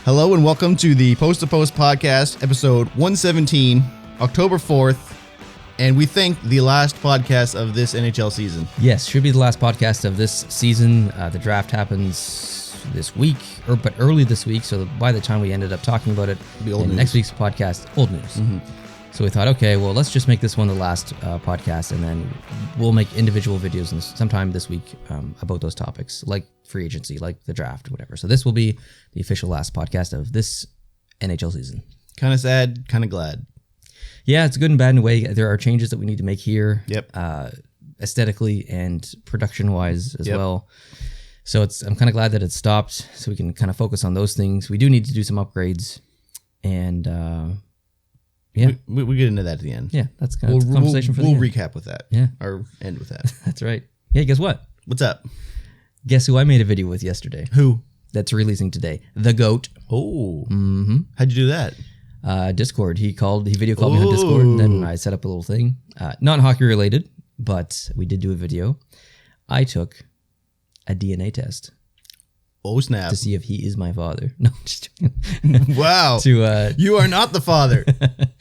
Hello and welcome to the Post to Post podcast, episode 117, October 4th, and we think the last podcast of this NHL season. Yes, should be the last podcast of this season. The draft happens this week, but early this week, so by the time we ended up talking about it, It'll be old news. Next week's podcast, old news. Mm-hmm. So we thought, okay, well, let's just make this one the last podcast, and then we'll make individual videos sometime this week about those topics, like free agency, like the draft, whatever. So this will be the official last podcast of this NHL season. Kind of sad, kind of glad. Yeah, it's good and bad in a way. There are changes that we need to make here, Yep. Aesthetically and production-wise as well. So I'm kind of glad that it stopped, so we can kind of focus on those things. We do need to do some upgrades, and yeah, We get into that at the end. yeah, that's kind of the conversation for the We'll end. recap with that. Yeah. Or end with that. That's right. Hey, guess what? What's up? Guess who I made a video with yesterday? Who? That's releasing today. The GOAT. Oh. Mm-hmm. How'd you do that? Discord. He video called me on Discord, and then I set up a little thing. Not hockey related, but we did do a video. I took a DNA test Oh, snap. to see if he is my father. No, just joking. Wow. to You are not the father.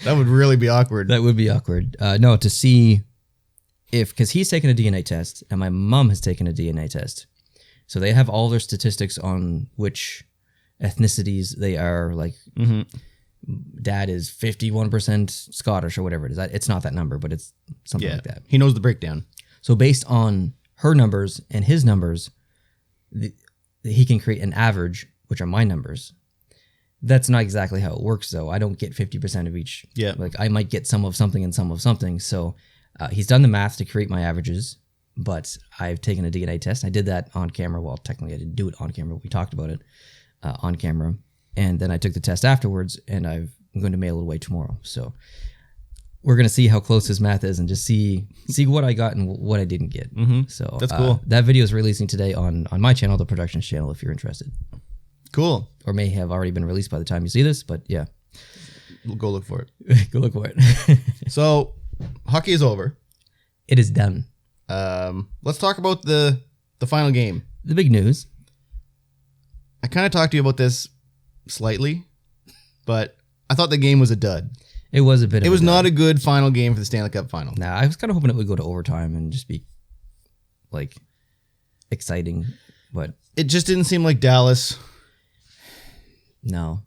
That would really be awkward. That would be awkward. No, to see because he's taken a DNA test and my mom has taken a DNA test. So they have all their statistics on which ethnicities they are. Like, dad is 51% Scottish or whatever it is. It's not that number, but it's something like that. He knows the breakdown. So based on her numbers and his numbers, he can create an average, which are my numbers. That's not exactly how it works, though. I don't get 50% of each. Yeah. Like, I might get some of something and some of something. So he's done the math to create my averages, but I've taken a DNA test. I did that on camera. Well, technically, I didn't do it on camera. We talked about it on camera. And then I took the test afterwards, and I'm going to mail it away tomorrow. So we're going to see how close his math is and just see what I got and what I didn't get. Mm-hmm. So that's cool. That video is releasing today on my channel, the Productions channel, if you're interested. Cool. Or may have already been released by the time you see this, but yeah. We'll go look for it. Go look for it. So, hockey is over. It is done. Let's talk about the final game. The big news. I kind of talked to you about this slightly, but I thought the game was a dud. It was a bit of It was a not a good final game for the Stanley Cup final. Nah, I was kind of hoping it would go to overtime and just be, like, exciting, but It just didn't seem like Dallas no.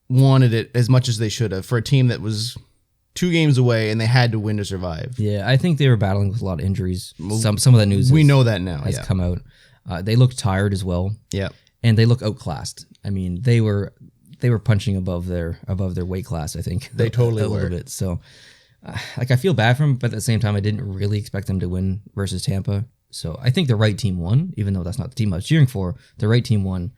wanted it as much as they should have for a team that was 2 games away and they had to win to survive. Yeah, I think they were battling with a lot of injuries. Some of that news We know that now. has Yeah. come out. They looked tired as well, Yeah. and they look outclassed. I mean, they were punching above their weight class, I think. They totally a were. little bit. So, like, I feel bad for them, but at the same time, I didn't really expect them to win versus Tampa. So I think the right team won, even though that's not the team I was cheering for. The right team won.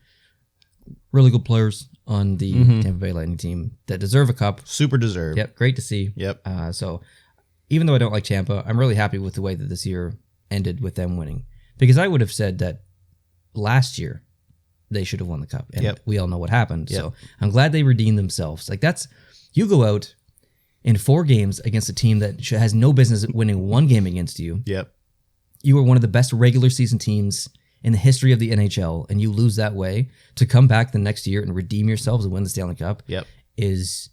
Really good players on the Tampa Bay Lightning team that deserve a cup. Super deserved. Yep, great to see. Yep. So even though I don't like Tampa, I'm really happy with the way that this year ended with them winning. Because I would have said that last year they should have won the cup. And we all know what happened. Yep. So I'm glad they redeemed themselves. Like, you go out in 4 games against a team that has no business winning 1 game against you. Yep. You are one of the best regular season teams in the history of the NHL, and you lose that way. To come back the next year and redeem yourselves and win the Stanley Cup is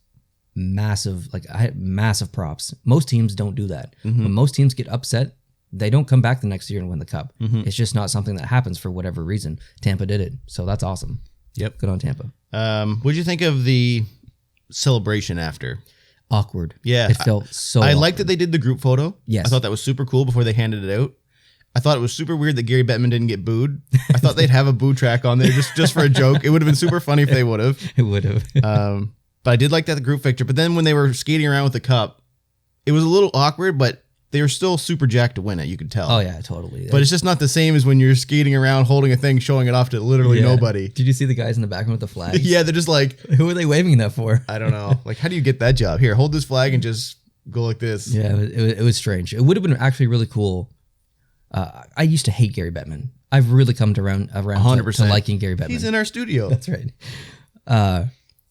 massive. Like, massive props. Most teams don't do that. When most teams get upset, they don't come back the next year and win the cup. It's just not something that happens for whatever reason. Tampa did it, so that's awesome. Yep. Good on Tampa. What'd you think of the celebration after? Awkward. Yeah. It felt so I awkward. liked that they did the group photo. Yes. I thought that was super cool before they handed it out. I thought it was super weird that Gary Bettman didn't get booed. I thought they'd have a boo track on there just for a joke. It would have been super funny if they would have. It would have. But I did like that the group picture. But then when they were skating around with the cup, it was a little awkward, but they were still super jacked to win it. You could tell. Oh, yeah, totally. But it's just not the same as when you're skating around holding a thing, showing it off to literally nobody. Did you see the guys in the background with the flags? Yeah, they're just like, Who are they waving that for? I don't know. Like, how do you get that job? Here, hold this flag and just go like this. Yeah, it was strange. It would have been actually really cool. I used to hate Gary Bettman. I've really come around 100%. to liking Gary Bettman. He's in our studio. That's right.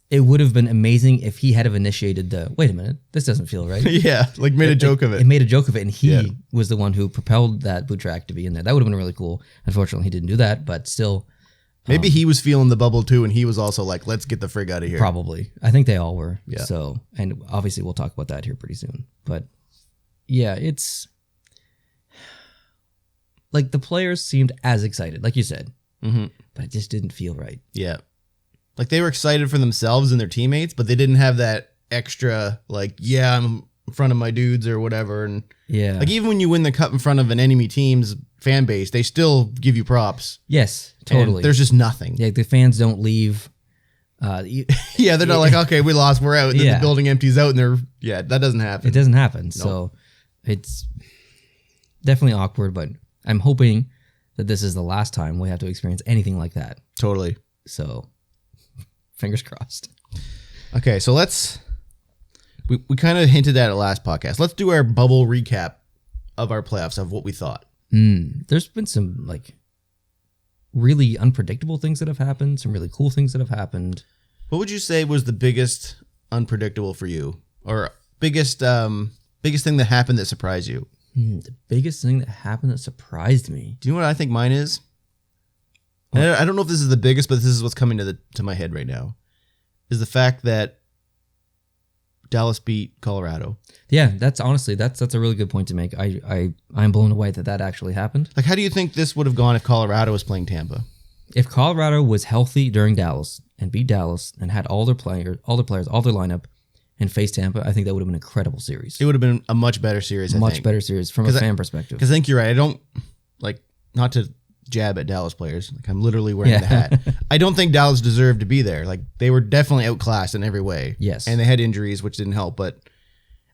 It would have been amazing if he had have initiated the, wait a minute, this doesn't feel right. Yeah, like made a joke of it. It made a joke of it, and he was the one who propelled that boot track to be in there. That would have been really cool. Unfortunately, he didn't do that, but still, Maybe he was feeling the bubble too, and he was also like, let's get the frig out of here. Probably. I think they all were. Yeah. So, and obviously we'll talk about that here pretty soon. But yeah, it's like the players seemed as excited, like you said, but it just didn't feel right. Yeah. Like they were excited for themselves and their teammates, but they didn't have that extra, like, yeah, I'm in front of my dudes or whatever. And yeah, like even when you win the cup in front of an enemy team's fan base, they still give you props. Yes, totally. And there's just nothing. Yeah, the fans don't leave. Yeah, they're not like, okay, we lost, we're out. And then the building empties out, and that doesn't happen. It doesn't happen. So it's definitely awkward, but I'm hoping that this is the last time we have to experience anything like that. Totally. So fingers crossed. Okay, so we kind of hinted at it last podcast. Let's do our bubble recap of our playoffs, of what we thought. There's been some like really unpredictable things that have happened, some really cool things that have happened. What would you say was the biggest unpredictable for you, or biggest thing that happened that surprised you? The biggest thing that happened that surprised me. Do you know what I think mine is? I don't know if this is the biggest, but this is what's coming to my head right now. Is the fact that Dallas beat Colorado. Yeah, that's a really good point to make. I'm blown away that actually happened. Like, how do you think this would have gone if Colorado was playing Tampa? If Colorado was healthy during Dallas and beat Dallas and had all their players, all their lineup, and faced Tampa, I think that would have been an incredible series. It would have been a much better series, I think. Better series from a fan perspective. Because I think you're right. I don't, like, not to jab at Dallas players. Like, I'm literally wearing the hat. I don't think Dallas deserved to be there. Like, they were definitely outclassed in every way. Yes. And they had injuries, which didn't help. But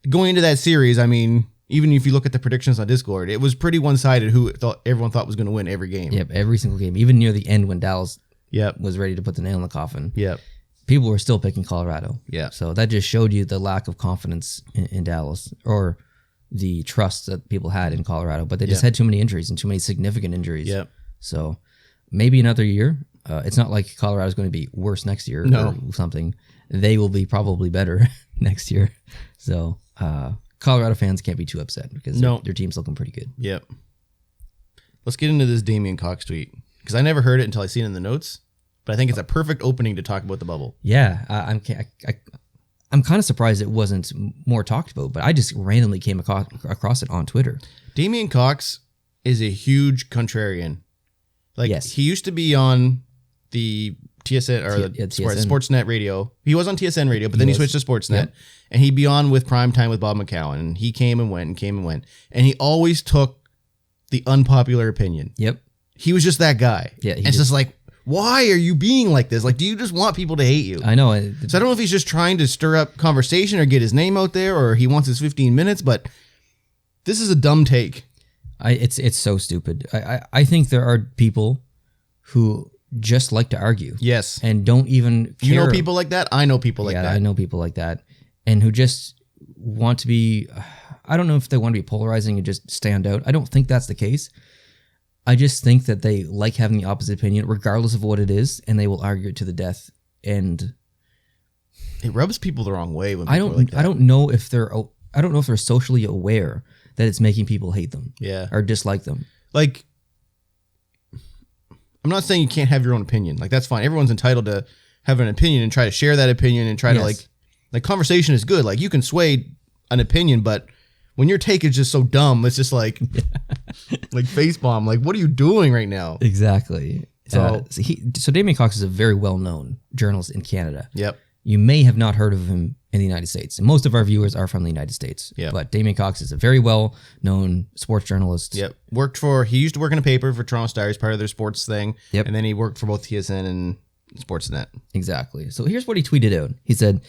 going into that series, I mean, even if you look at the predictions on Discord, it was pretty one-sided who everyone thought was going to win every game. Yep, every single game. Even near the end when Dallas Yep. was ready to put the nail in the coffin. Yep. People were still picking Colorado. Yeah. So that just showed you the lack of confidence in Dallas, or the trust that people had in Colorado. But they just had too many injuries and too many significant injuries. Yep. So maybe another year. It's not like Colorado's going to be worse next year or something. They will be probably better next year. So Colorado fans can't be too upset because their team's looking pretty good. Yep. Let's get into this Damien Cox tweet, because I never heard it until I seen it in the notes. But I think it's a perfect opening to talk about the bubble. Yeah, I'm kind of surprised it wasn't more talked about, but I just randomly came across it on Twitter. Damien Cox is a huge contrarian. Like, he used to be on the TSN or Sportsnet radio. He was on TSN radio, but then he switched to Sportsnet, and he'd be on with Prime Time with Bob McCowan, and he came and went and came and went, and he always took the unpopular opinion. Yep, he was just that guy. Yeah, it's just like, why are you being like this? Like, do you just want people to hate you? I know. So I don't know if he's just trying to stir up conversation or get his name out there, or he wants his 15 minutes, but this is a dumb take. It's so stupid. I think there are people who just like to argue. Yes. And don't even care. You know people like that? I know people like that. Yeah, I know people like that. And who just want to be, I don't know if they want to be polarizing and just stand out. I don't think that's the case. I just think that they like having the opposite opinion, regardless of what it is, and they will argue it to the death. And it rubs people the wrong way when I don't know if they're socially aware that it's making people hate them. Yeah. Or dislike them. Like, I'm not saying you can't have your own opinion. Like, that's fine. Everyone's entitled to have an opinion and try to share that opinion and try to like conversation is good. Like, you can sway an opinion, but when your take is just so dumb, it's just like, like facepalm. Like, what are you doing right now? Exactly. So Damien Cox is a very well-known journalist in Canada. Yep. You may have not heard of him in the United States. And most of our viewers are from the United States. Yep. But Damien Cox is a very well-known sports journalist. Yep. He used to work in a paper for Toronto Star, part of their sports thing. Yep. And then he worked for both TSN and Sportsnet. Exactly. So here's what he tweeted out. He said,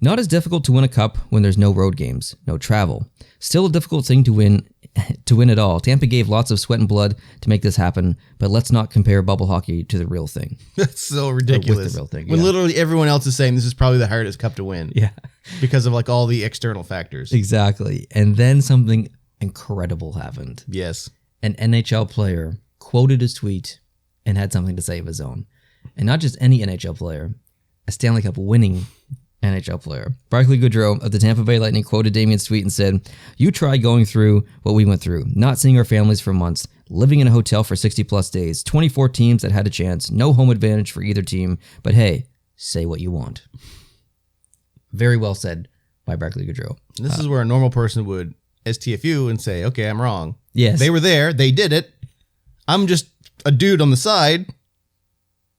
"Not as difficult to win a cup when there's no road games, no travel. Still a difficult thing to win at all. Tampa gave lots of sweat and blood to make this happen, but let's not compare bubble hockey to the real thing." That's so ridiculous. With the real thing, when literally everyone else is saying this is probably the hardest cup to win. Yeah. Because of like all the external factors. Exactly. And then something incredible happened. Yes. An NHL player quoted his tweet and had something to say of his own. And not just any NHL player, a Stanley Cup winning NHL player. Barclay Goodrow of the Tampa Bay Lightning quoted Damien's tweet and said, "You try going through what we went through, not seeing our families for months, living in a hotel for 60 plus days, 24 teams that had a chance, no home advantage for either team, but hey, say what you want. Very well said by Barclay Goodrow. This is where a normal person would STFU and say, okay, I'm wrong. Yes. They were there. They did it. I'm just a dude on the side.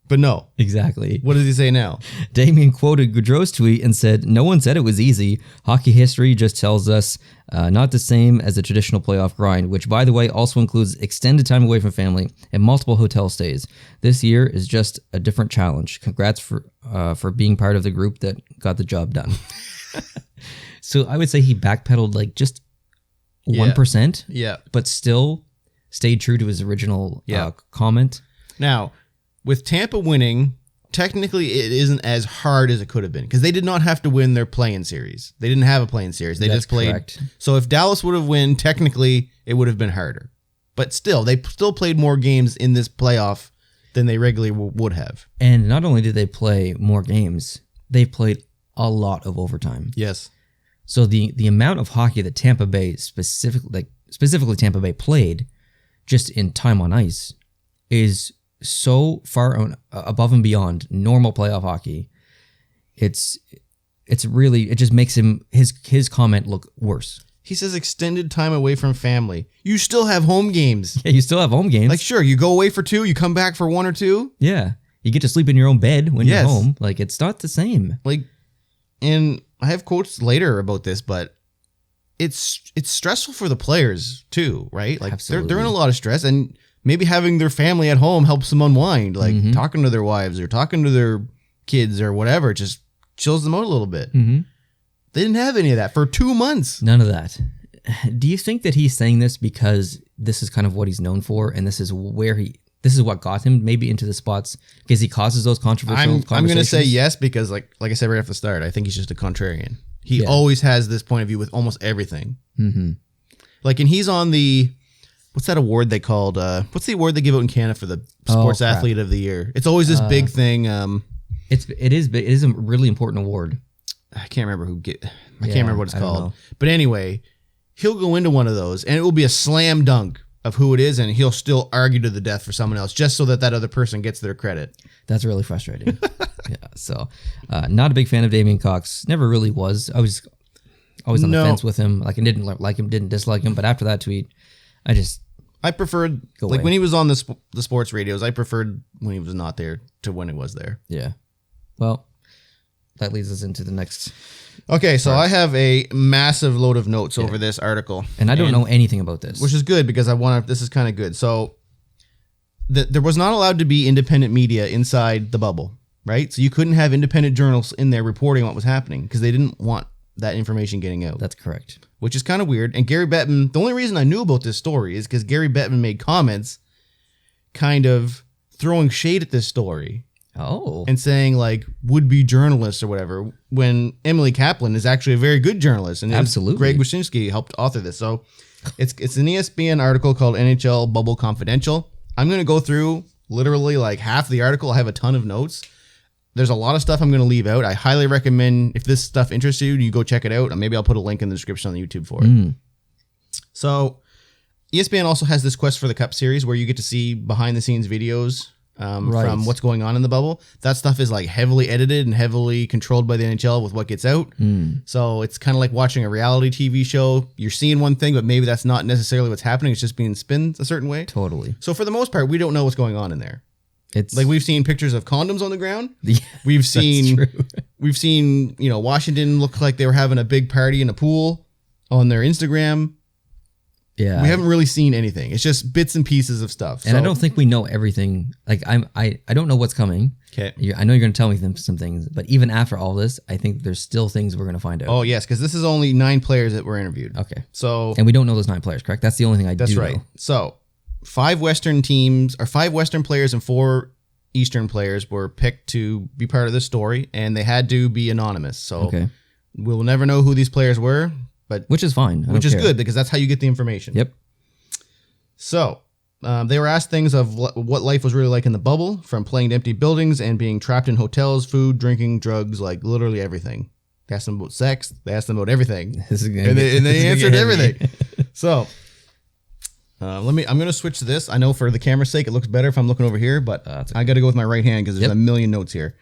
But no. Exactly. What does he say now? Damien quoted Goudreau's tweet and said, "No one said it was easy. Hockey history just tells us not the same as the traditional playoff grind, which, by the way, also includes extended time away from family and multiple hotel stays. This year is just a different challenge. Congrats for being part of the group that got the job done." So I would say he backpedaled like just 1%, but still stayed true to his original comment. Now, with Tampa winning, technically it isn't as hard as it could have been because they did not have to win their play-in series. They didn't have a play-in series. They just played. Correct. So if Dallas would have won, technically it would have been harder. But still, they still played more games in this playoff than they regularly would have. And not only did they play more games, they played a lot of overtime. Yes. So the amount of hockey that Tampa Bay specifically Tampa Bay played just in time on ice is so far above and beyond normal playoff hockey. It just makes his comment look worse. He says extended time away from family. You still have home games. Yeah, you still have home games. Like, sure, you go away for 2, you come back for 1 or 2. Yeah. You get to sleep in your own bed when you're home. Like, it's not the same. Like, and I have quotes later about this, but it's stressful for the players too, right? Like, they're in a lot of stress, and maybe having their family at home helps them unwind, like talking to their wives or talking to their kids or whatever. It just chills them out a little bit. Mm-hmm. They didn't have any of that for 2 months. None of that. Do you think that he's saying this because this is kind of what he's known for, and this is what got him maybe into the spots because he causes those controversial conversations? I'm going to say yes because, like I said right off the start, I think he's just a contrarian. He always has this point of view with almost everything. Mm-hmm. Like, and he's on the... What's that award they called? What's the award they give out in Canada for the Sports Athlete of the Year? It's always this big thing. It is a really important award. I can't remember I can't remember what it's called. But anyway, he'll go into one of those, and it will be a slam dunk of who it is, and he'll still argue to the death for someone else just so that other person gets their credit. That's really frustrating. So not a big fan of Damien Cox. Never really was. I was always on the fence with him. Like, I didn't like him, didn't dislike him. But after that tweet, I preferred, like, when he was on the sports radios, I preferred when he was not there to when he was there. Yeah. Well, that leads us into the next. Okay, so I have a massive load of notes over this article. And I don't know anything about this. Which is good because this is kind of good. So there was not allowed to be independent media inside the bubble, right? So you couldn't have independent journals in there reporting what was happening because they didn't want that information getting out. That's correct. Which is kind of weird. And Gary Bettman, the only reason I knew about this story is because Gary Bettman made comments kind of throwing shade at this story. Oh. And saying, like, would-be journalists or whatever, when Emily Kaplan is actually a very good journalist. And absolutely. Greg Wyshynski helped author this. So it's an ESPN article called NHL Bubble Confidential. I'm going to go through literally like half the article. I have a ton of notes. There's a lot of stuff I'm going to leave out. I highly recommend, if this stuff interests you, you go check it out. And maybe I'll put a link in the description on the YouTube for it. So ESPN also has this Quest for the Cup series where you get to see behind-the-scenes videos from what's going on in the bubble. That stuff is like heavily edited and heavily controlled by the NHL with what gets out. So it's kind of like watching a reality TV show. You're seeing one thing, but maybe that's not necessarily what's happening. It's just being spinned a certain way. Totally. So for the most part, we don't know what's going on in there. It's like we've seen pictures of condoms on the ground. Yeah, we've seen Washington look like they were having a big party in a pool on their Instagram. Yeah, we haven't really seen anything. It's just bits and pieces of stuff. And I don't think we know everything. Like I don't know what's coming. Okay, I know you're going to tell me some things, but even after all this, I think there's still things we're going to find out. Oh yes, because this is only 9 players that were interviewed. Okay, and we don't know those 9 players, correct? That's the only thing I do know. That's right. So 5 Western players and 4 Eastern players were picked to be part of this story, and they had to be anonymous. So we'll never know who these players were. But which is fine. Which is good because that's how you get the information. Yep. So they were asked things of what life was really like in the bubble, from playing to empty buildings and being trapped in hotels, food, drinking, drugs, like literally everything. They asked them about sex. They asked them about everything. And they answered everything. So I'm going to switch to this. I know for the camera's sake, it looks better if I'm looking over here, but I got to go with my right hand because there's a million notes here.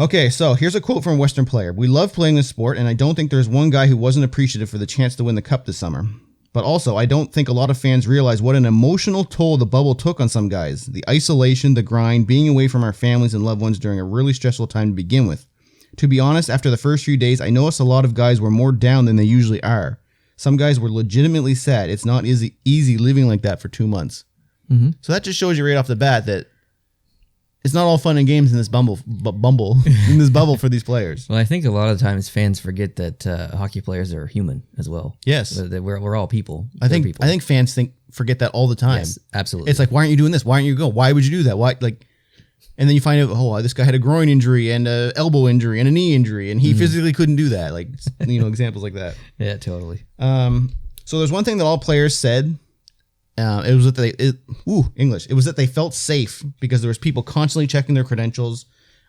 Okay, so here's a quote from a Western player. We love playing this sport, and I don't think there's one guy who wasn't appreciative for the chance to win the cup this summer. But also, I don't think a lot of fans realize what an emotional toll the bubble took on some guys. The isolation, the grind, being away from our families and loved ones during a really stressful time to begin with. To be honest, after the first few days, I noticed a lot of guys were more down than they usually are. Some guys were legitimately sad. It's not easy living like that for 2 months. Mm-hmm. So that just shows you right off the bat that it's not all fun and games in this bubble in this bubble for these players. Well, I think a lot of times fans forget that hockey players are human as well. Yes, that we're all people. I think fans forget that all the time. Yes, absolutely. It's like, why aren't you doing this? Why aren't you going? Why would you do that? Why And then you find out, oh, this guy had a groin injury and an elbow injury and a knee injury, and he physically couldn't do that. Like, examples like that. Yeah, totally. So there's one thing that all players said. It was that they felt safe because there was people constantly checking their credentials,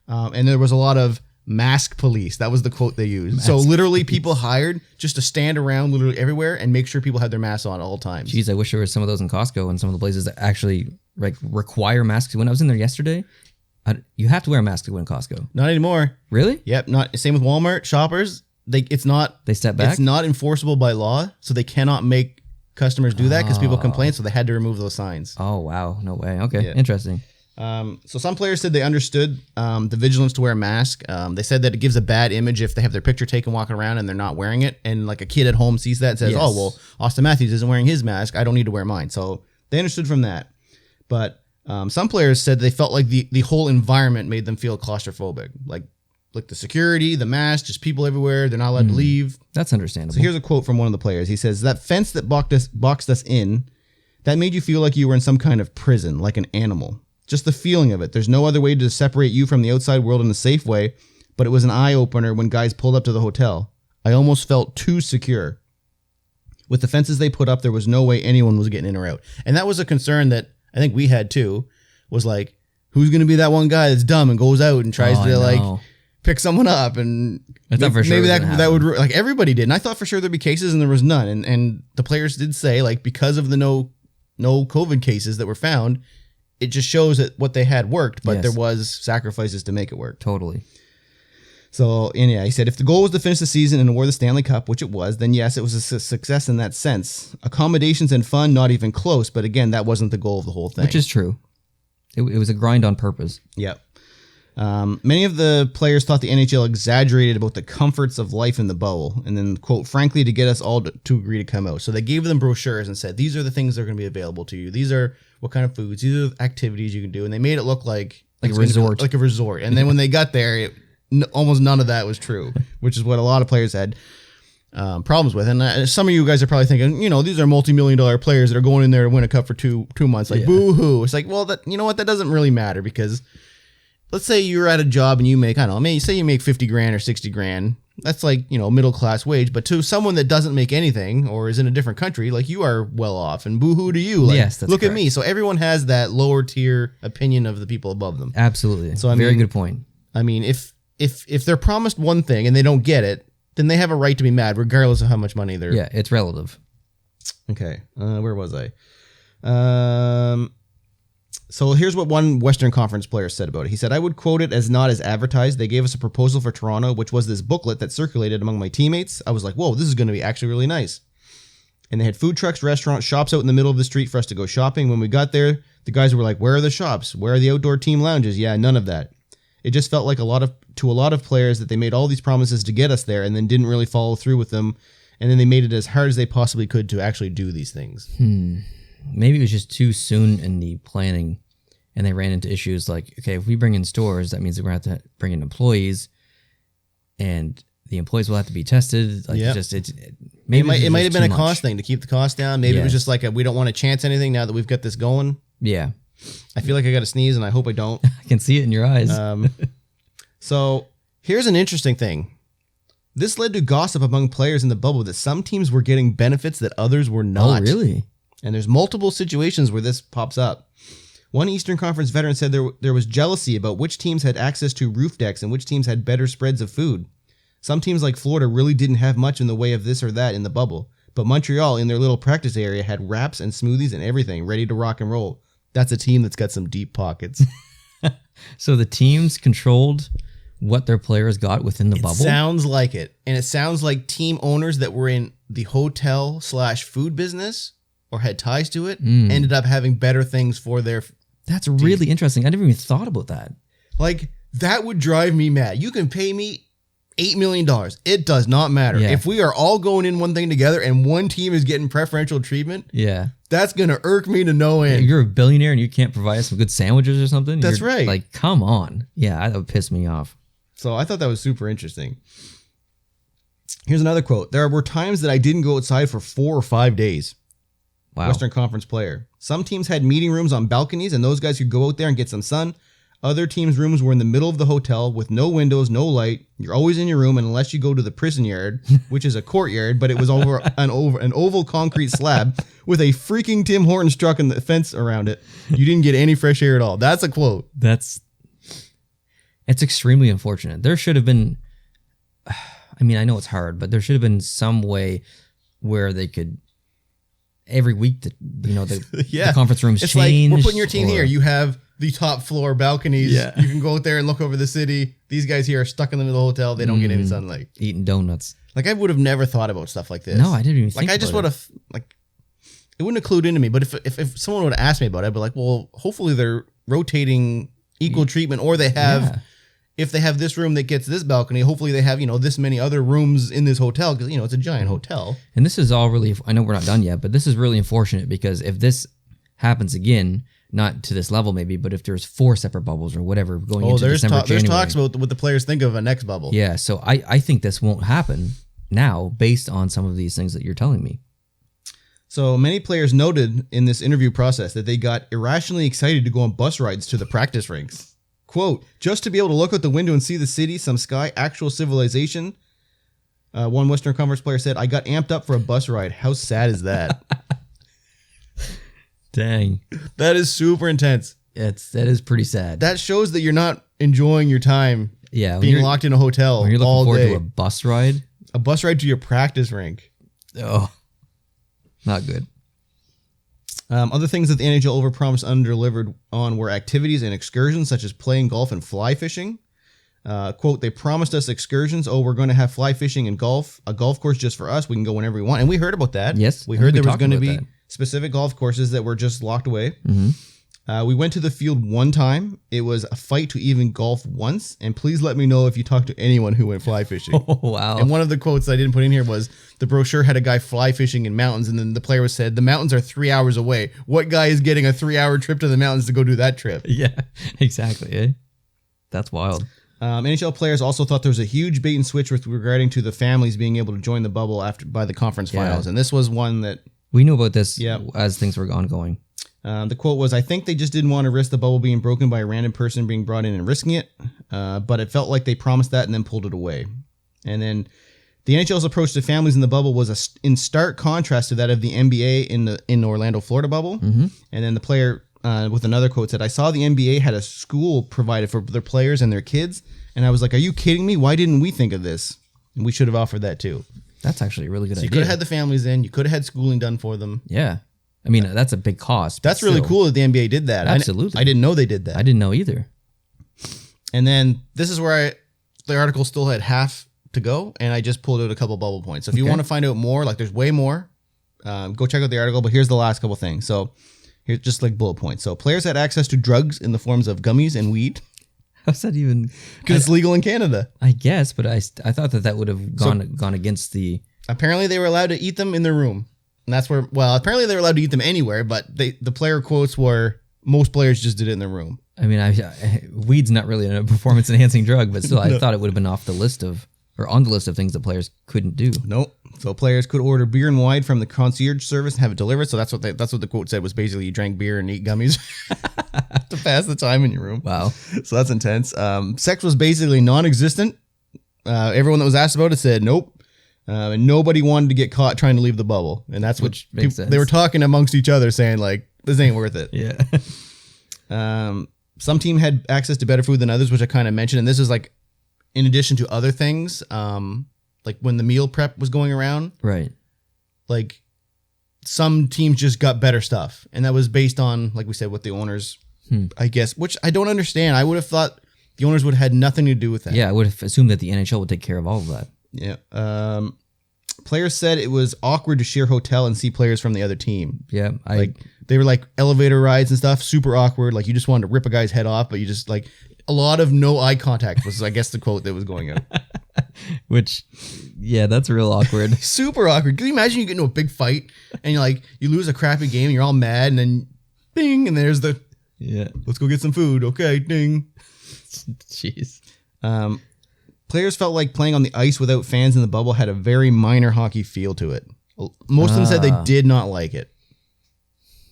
and there was a lot of mask police. That was the quote they used. So literally people hired just to stand around literally everywhere and make sure people had their masks on at all times. Jeez, I wish there was some of those in Costco and some of the places that actually require masks. When I was in there yesterday, you have to wear a mask to go in Costco. Not anymore. Really? Yep. Not same with Walmart. Shoppers, they step back. It's not enforceable by law, so they cannot make customers do that because people complain, so they had to remove those signs. Oh, wow. No way. Okay. Yeah. Interesting. So some players said they understood the vigilance to wear a mask. They said that it gives a bad image if they have their picture taken walking around and they're not wearing it. And like a kid at home sees that and says, oh, well, Austin Matthews isn't wearing his mask. I don't need to wear mine. So they understood from that. But some players said they felt like the whole environment made them feel claustrophobic. Like the security, the mask, just people everywhere. They're not allowed to leave. That's understandable. So here's a quote from one of the players. He says, that fence that boxed us in, that made you feel like you were in some kind of prison, like an animal. Just the feeling of it. There's no other way to separate you from the outside world in a safe way, but it was an eye-opener when guys pulled up to the hotel. I almost felt too secure. With the fences they put up, there was no way anyone was getting in or out. And that was a concern that I think we had too, was like, who's going to be that one guy that's dumb and goes out and tries to pick someone up, and I thought for sure maybe that would like everybody did, and I thought for sure there'd be cases, and there was none, and the players did say like because of the no COVID cases that were found, it just shows that what they had worked, but there was sacrifices to make it work. Totally. So he said if the goal was to finish the season and award the Stanley Cup, which it was, then yes, it was a success in that sense. Accommodations and fun, not even close, but again, that wasn't the goal of the whole thing. Which is true. It was a grind on purpose. Yep. Many of the players thought the NHL exaggerated about the comforts of life in the bubble, and then, quote, frankly, to get us all to agree to come out. So they gave them brochures and said, these are the things that are going to be available to you. These are what kind of foods, these are the activities you can do. And they made it look like a resort. Like a resort. And then when they got there, almost none of that was true, which is what a lot of players had problems with. And some of you guys are probably thinking, these are multi-million-dollar players that are going in there to win a cup for two months. Like, boo-hoo. It's like, well, that doesn't really matter, because let's say you're at a job and you make, I don't know, say you make 50 grand or 60 grand. That's like, middle class wage. But to someone that doesn't make anything or is in a different country, like, you are well off, and boo-hoo to you. Like, yes, that's look correct. at me. So everyone has that lower tier opinion of the people above them. Absolutely. So very good point. I mean, if they're promised one thing and they don't get it, then they have a right to be mad, regardless of how much money they're. Yeah, it's relative. Okay, where was I? So here's what one Western Conference player said about it. He said, I would quote it as not as advertised. They gave us a proposal for Toronto, which was this booklet that circulated among my teammates. I was like, whoa, this is going to be actually really nice. And they had food trucks, restaurants, shops out in the middle of the street for us to go shopping. When we got there, the guys were like, where are the shops? Where are the outdoor team lounges? Yeah, none of that. It just felt like to a lot of players that they made all these promises to get us there and then didn't really follow through with them. And then they made it as hard as they possibly could to actually do these things. Maybe it was just too soon in the planning, and they ran into issues like, okay, if we bring in stores, that means we're going to have to bring in employees, and the employees will have to be tested. Like, yep. It might have been a cost thing to keep the cost down. Maybe it was just like we don't want to chance anything now that we've got this going. Yeah. I feel like I got to sneeze, and I hope I don't. I can see it in your eyes. So here's an interesting thing. This led to gossip among players in the bubble that some teams were getting benefits that others were not. Oh, really? And there's multiple situations where this pops up. One Eastern Conference veteran said there was jealousy about which teams had access to roof decks and which teams had better spreads of food. Some teams like Florida really didn't have much in the way of this or that in the bubble, But Montreal, in their little practice area, had wraps and smoothies and everything ready to rock and roll. That's a team that's got some deep pockets. So the teams controlled what their players got within the bubble? Sounds like it. And it sounds like team owners that were in the hotel/food business or had ties to it ended up having better things for their... That's really interesting. I never even thought about that. Like, that would drive me mad. You can pay me $8 million. It does not matter. Yeah. If we are all going in one thing together and one team is getting preferential treatment, that's going to irk me to no end. If you're a billionaire and you can't provide us some good sandwiches or something. That's right. Like, come on. Yeah, that would piss me off. So I thought that was super interesting. Here's another quote. There were times that I didn't go outside for 4 or 5 days. Wow. Western Conference player. Some teams had meeting rooms on balconies and those guys could go out there and get some sun. Other teams' rooms were in the middle of the hotel with no windows, no light. You're always in your room unless you go to the prison yard, which is a courtyard, but it was over an oval concrete slab with a freaking Tim Hortons truck and the fence around it. You didn't get any fresh air at all. That's a quote. It's extremely unfortunate. There should have been, I mean, I know it's hard, but there should have been some way where they could, every week, the conference rooms it's change. Like, we're putting your team here. You have the top floor balconies. Yeah. You can go out there and look over the city. These guys here are stuck in the middle of the hotel. They don't get any sunlight. Eating donuts. Like, I would have never thought about stuff like this. No, I didn't even think about it. I just would have, it wouldn't have clued into me. But if someone would have asked me about it, I'd be like, well, hopefully they're rotating equal treatment, or they have, if they have this room that gets this balcony, hopefully they have, this many other rooms in this hotel because, it's a giant hotel. And this is all really, I know we're not done yet, but this is really unfortunate because if this happens again, not to this level maybe, but if there's 4 separate bubbles or whatever going into December, January. There's talks about what the players think of a next bubble. Yeah, so I think this won't happen now based on some of these things that you're telling me. So many players noted in this interview process that they got irrationally excited to go on bus rides to the practice rinks. Quote, just to be able to look out the window and see the city, some sky, actual civilization. One Western Conference player said, I got amped up for a bus ride. How sad is that? Dang. That is super intense. That is pretty sad. That shows that you're not enjoying your time being locked in a hotel when you're looking all forward day. To a bus ride? A bus ride to your practice rink. Oh, not good. Other things that the NHL overpromised underdelivered on were activities and excursions such as playing golf and fly fishing. Quote, they promised us excursions. Oh, we're going to have fly fishing and golf. A golf course just for us. We can go whenever we want. And we heard about that. Yes. We heard there was going to be specific golf courses that were just locked away. Mm-hmm. We went to the field one time. It was a fight to even golf once. And please let me know if you talk to anyone who went fly fishing. Oh, wow. And one of the quotes I didn't put in here was the brochure had a guy fly fishing in mountains. And then the player said, the mountains are 3 hours away. What guy is getting a 3-hour trip to the mountains to go do that trip? Yeah, exactly. Eh? That's wild. NHL players also thought there was a huge bait and switch with regarding to the families being able to join the bubble by the conference finals. And this was one that... We knew about this as things were ongoing. The quote was, I think they just didn't want to risk the bubble being broken by a random person being brought in and risking it. But it felt like they promised that and then pulled it away. And then the NHL's approach to families in the bubble was in stark contrast to that of the NBA in the Orlando, Florida bubble. Mm-hmm. And then the player with another quote said, I saw the NBA had a school provided for their players and their kids. And I was like, are you kidding me? Why didn't we think of this? And we should have offered that too. That's actually a really good idea. You could have had the families in. You could have had schooling done for them. Yeah. I mean, that's a big cost. That's really cool that the NBA did that. Absolutely. I didn't know they did that. I didn't know either. And then this is where the article still had half to go, and I just pulled out a couple bubble points. So if you want to find out more, like there's way more, go check out the article. But here's the last couple things. So here's just like bullet points. So players had access to drugs in the forms of gummies and weed. How's that even? Because it's legal in Canada. I guess, but I thought that would have gone against the... Apparently they were allowed to eat them in their room. And that's where, well, apparently they were allowed to eat them anywhere, but the player quotes were, most players just did it in their room. I mean, weed's not really a performance-enhancing drug, but still, I thought it would have been on the list of things that players couldn't do. Nope. So players could order beer and wine from the concierge service and have it delivered. So that's what the quote said, was basically you drank beer and eat gummies to pass the time in your room. Wow. So that's intense. Sex was basically non-existent. Everyone that was asked about it said nope. And nobody wanted to get caught trying to leave the bubble. And that's what makes sense. They were talking amongst each other saying like, this ain't worth it. Yeah. Some team had access to better food than others, which I kind of mentioned. And this is like, in addition to other things, like when the meal prep was going around. Right. like some teams just got better stuff. And that was based on, like we said, what the owners, I guess, which I don't understand. I would have thought the owners would have had nothing to do with that. Yeah, I would have assumed that the NHL would take care of all of that. Yeah. Players said it was awkward to share hotel and see players from the other team. Yeah. They were like elevator rides and stuff, super awkward. Like you just wanted to rip a guy's head off, but you just like a lot of no eye contact was, I guess, the quote that was going out. Which, yeah, that's real awkward. Super awkward. Can you imagine you get into a big fight and you lose a crappy game and you're all mad and then ding, and there's the, let's go get some food. Okay, ding. Jeez. Players felt like playing on the ice without fans in the bubble had a very minor hockey feel to it. Most of them said they did not like it.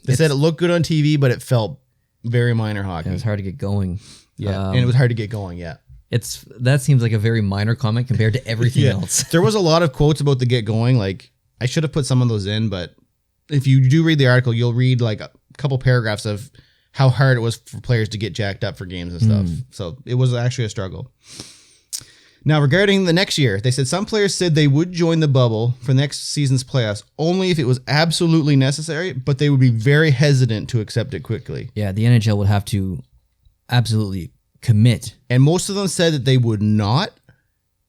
They said it looked good on TV, but it felt very minor hockey. It was hard to get going. Yeah, and it was hard to get going, yeah. That seems like a very minor comment compared to everything else. There was a lot of quotes about the get going. Like, I should have put some of those in, but if you do read the article, you'll read like a couple paragraphs of how hard it was for players to get jacked up for games and stuff. So it was actually a struggle. Now, regarding the next year, they said some players said they would join the bubble for next season's playoffs only if it was absolutely necessary, but they would be very hesitant to accept it quickly. Yeah, the NHL would have to absolutely commit. And most of them said that they would not,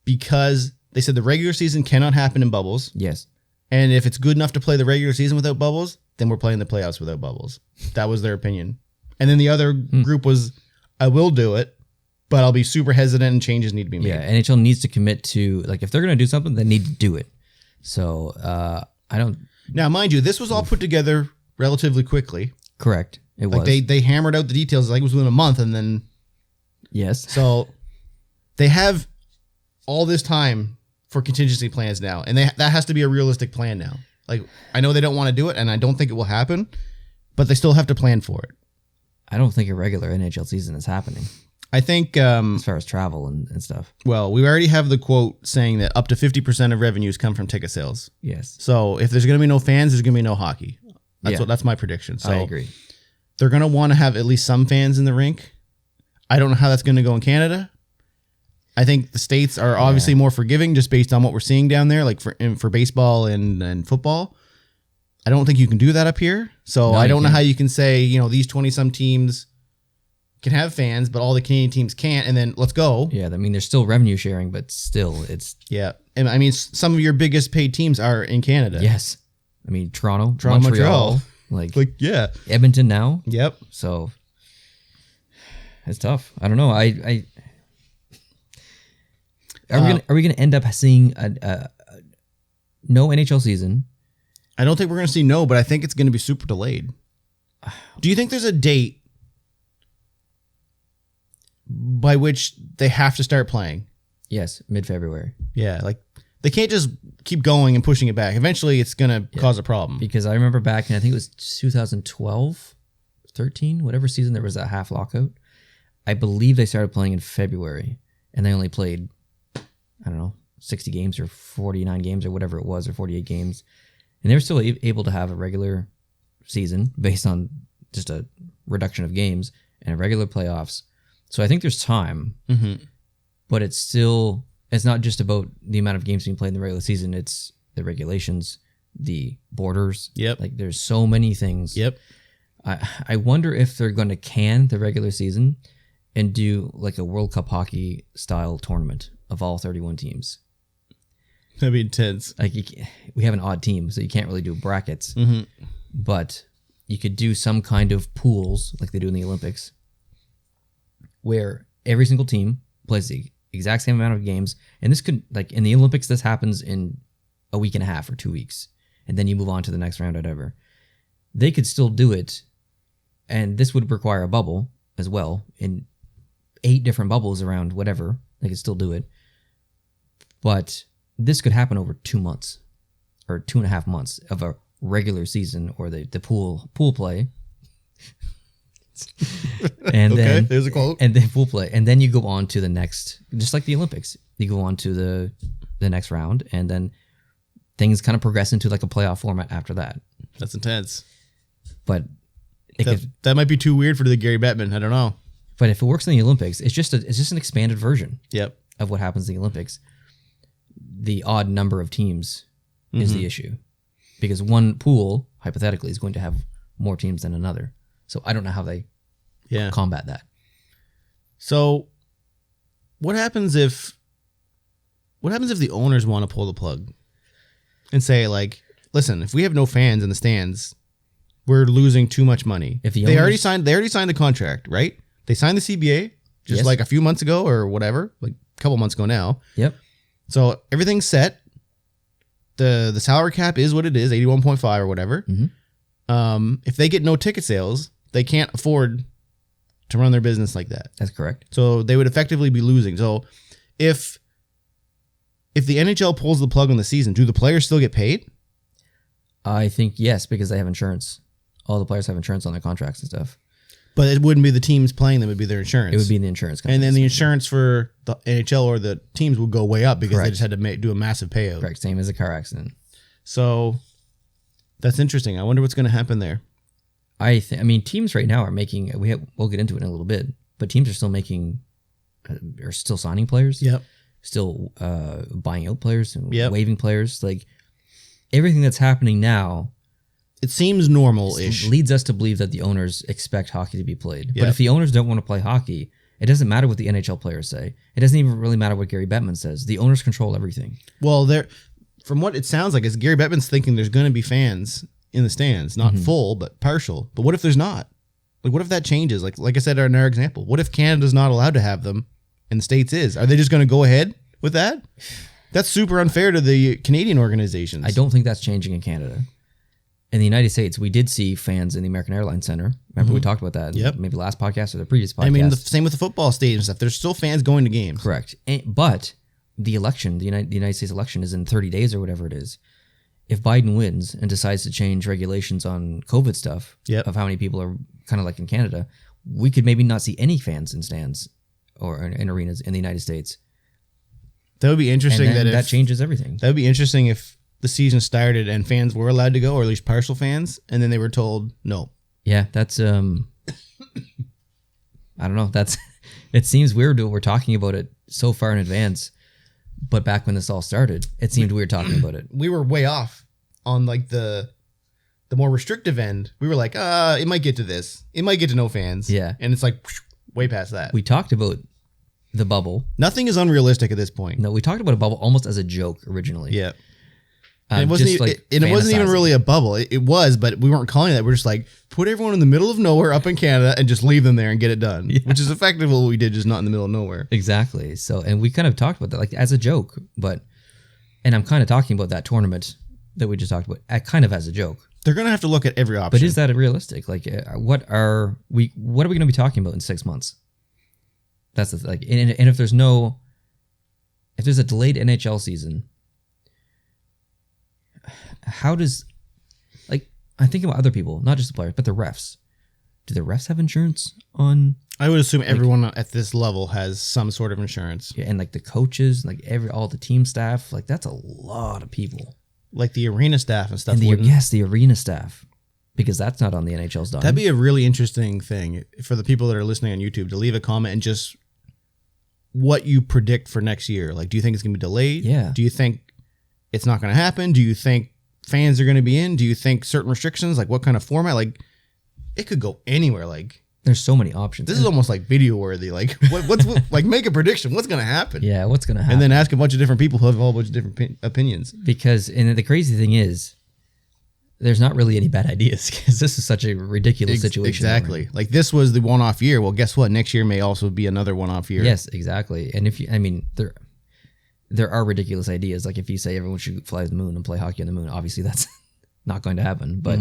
because they said the regular season cannot happen in bubbles. Yes. And if it's good enough to play the regular season without bubbles, then we're playing the playoffs without bubbles. That was their opinion. And then the other group was, I will do it, but I'll be super hesitant and changes need to be made. Yeah, NHL needs to commit to, like, if they're going to do something, they need to do it. So, I don't... Now, mind you, this was all put together relatively quickly. Correct. It was. They hammered out the details, like it was within a month, and then... Yes. So, they have all this time for contingency plans now, and that has to be a realistic plan now. Like, I know they don't want to do it, and I don't think it will happen, but they still have to plan for it. I don't think a regular NHL season is happening. I think... as far as travel and stuff. Well, we already have the quote saying that up to 50% of revenues come from ticket sales. Yes. So if there's going to be no fans, there's going to be no hockey. That's my prediction. So I agree. They're going to want to have at least some fans in the rink. I don't know how that's going to go in Canada. I think the States are obviously more forgiving just based on what we're seeing down there, like for baseball and football. I don't think you can do that up here. So I don't know how you can say, these 20-some teams can have fans, but all the Canadian teams can't, and then let's go. Yeah, I mean, there's still revenue sharing, but still, it's... Yeah, and I mean, some of your biggest paid teams are in Canada. Yes. I mean, Toronto, Montreal. Like, yeah. Edmonton now. Yep. So, it's tough. I don't know. Are we gonna end up seeing a no NHL season? I don't think we're gonna see no, but I think it's gonna be super delayed. Do you think there's a date by which they have to start playing? Yes, mid-February. Yeah, like they can't just keep going and pushing it back. Eventually, it's gonna cause a problem. Because I remember back in, I think it was 2012, 13, whatever season there was that half lockout. I believe they started playing in February, and they only played, I don't know, 60 games or 49 games or whatever it was, or 48 games. And they were still able to have a regular season based on just a reduction of games and regular playoffs. So I think there's time, but it's not just about the amount of games being played in the regular season. It's the regulations, the borders. Yep. Like there's so many things. Yep. I wonder if they're going to can the regular season and do like a World Cup hockey style tournament of all 31 teams. That'd be intense. Like we have an odd team, so you can't really do brackets, but you could do some kind of pools like they do in the Olympics, where every single team plays the exact same amount of games. And this could, like in the Olympics, this happens in a week and a half or 2 weeks, and then you move on to the next round, whatever. They could still do it, and this would require a bubble as well, in 8 different bubbles around whatever. They could still do it, but this could happen over 2 months or 2.5 months of a regular season, or the pool play. And then there's a quote. And then pool play. And then you go on to the next, just like the Olympics. You go on to the next round, and then things kind of progress into like a playoff format after that. That's intense. But that might be too weird for the Gary Bettman. I don't know. But if it works in the Olympics, it's just an expanded version of what happens in the Olympics. The odd number of teams is the issue. because one pool, hypothetically, is going to have more teams than another. So I don't know how they combat that. So what happens if the owners want to pull the plug and say, like, listen, if we have no fans in the stands, we're losing too much money. If they already signed the contract, right? They signed the CBA just like a few months ago or whatever, like a couple months ago now. Yep. So everything's set. The salary cap is what it is, 81.5 or whatever. Mm-hmm. If they get no ticket sales, they can't afford to run their business like that. That's correct. So they would effectively be losing. So if the NHL pulls the plug on the season, do the players still get paid? I think yes, because they have insurance. All the players have insurance on their contracts and stuff. But it wouldn't be the teams playing them; it would be their insurance. It would be the insurance company. And then the insurance for the NHL or the teams would go way up because they just had to do a massive payout. Correct. Same as a car accident. So that's interesting. I wonder what's going to happen there. I mean, teams right now are making. We'll get into it in a little bit, but teams are still making, are still signing players. Yep. Still buying out players and waiving players. Like everything that's happening now. It seems normal-ish. Leads us to believe that the owners expect hockey to be played. But if the owners don't want to play hockey, it doesn't matter what the NHL players say. It doesn't even really matter what Gary Bettman says. The owners control everything. Well, from what it sounds like, is Gary Bettman's thinking there's going to be fans in the stands, not full, but partial. But what if there's not? Like, what if that changes? Like I said in our example, what if Canada's not allowed to have them and the States is? Are they just going to go ahead with that? That's super unfair to the Canadian organizations. I don't think that's changing in Canada. In the United States, we did see fans in the American Airlines Center. Remember we talked about that in maybe last podcast or the previous podcast. I mean, the same with the football stadium and stuff. There's still fans going to games. Correct. But the election, the United States election is in 30 days or whatever it is. If Biden wins and decides to change regulations on COVID stuff of how many people are kind of like in Canada, we could maybe not see any fans in stands or in arenas in the United States. That would be interesting. That changes everything. That would be interesting if the season started and fans were allowed to go, or at least partial fans, and then they were told no. Yeah, that's I don't know. It seems weird that we're talking about it so far in advance, but back when this all started, it seemed weird talking about it. We were way off on like the more restrictive end. We were like, it might get to this. It might get to no fans. Yeah. And it's like way past that. We talked about the bubble. Nothing is unrealistic at this point. No, we talked about a bubble almost as a joke originally. Yeah. And it wasn't even really a bubble. It was, but we weren't calling it that. We're just like, put everyone in the middle of nowhere up in Canada and just leave them there and get it done, which is effectively what we did, just not in the middle of nowhere. Exactly. So, and we kind of talked about that like as a joke, and I'm kind of talking about that tournament that we just talked about kind of as a joke. They're going to have to look at every option. But is that realistic? Like, what are we going to be talking about in 6 months? That's the like, and if there's a delayed NHL season, how does, like, I think about other people, not just the players, but the refs. Do the refs have insurance on? I would assume everyone at this level has some sort of insurance. Yeah, and like the coaches, like all the team staff, like that's a lot of people. Like the arena staff and stuff. The arena staff, because that's not on the NHL's dime. That'd be a really interesting thing for the people that are listening on YouTube to leave a comment and just what you predict for next year. Like, do you think it's going to be delayed? Yeah. Do you think it's not going to happen? Do you think fans are going to be in? Do you think certain restrictions, like what kind of format? Like, it could go anywhere. Like, there's so many options. This is almost like video worthy. Like, what's like, make a prediction. What's going to happen? Yeah, what's going to happen? And then ask a bunch of different people who have a whole bunch of different opinions. Because, and the crazy thing is, there's not really any bad ideas because this is such a ridiculous situation. Exactly. Like, this was the one-off year. Well, guess what? Next year may also be another one-off year. Yes, exactly. And there are ridiculous ideas. Like if you say everyone should fly to the moon and play hockey on the moon, obviously that's not going to happen. But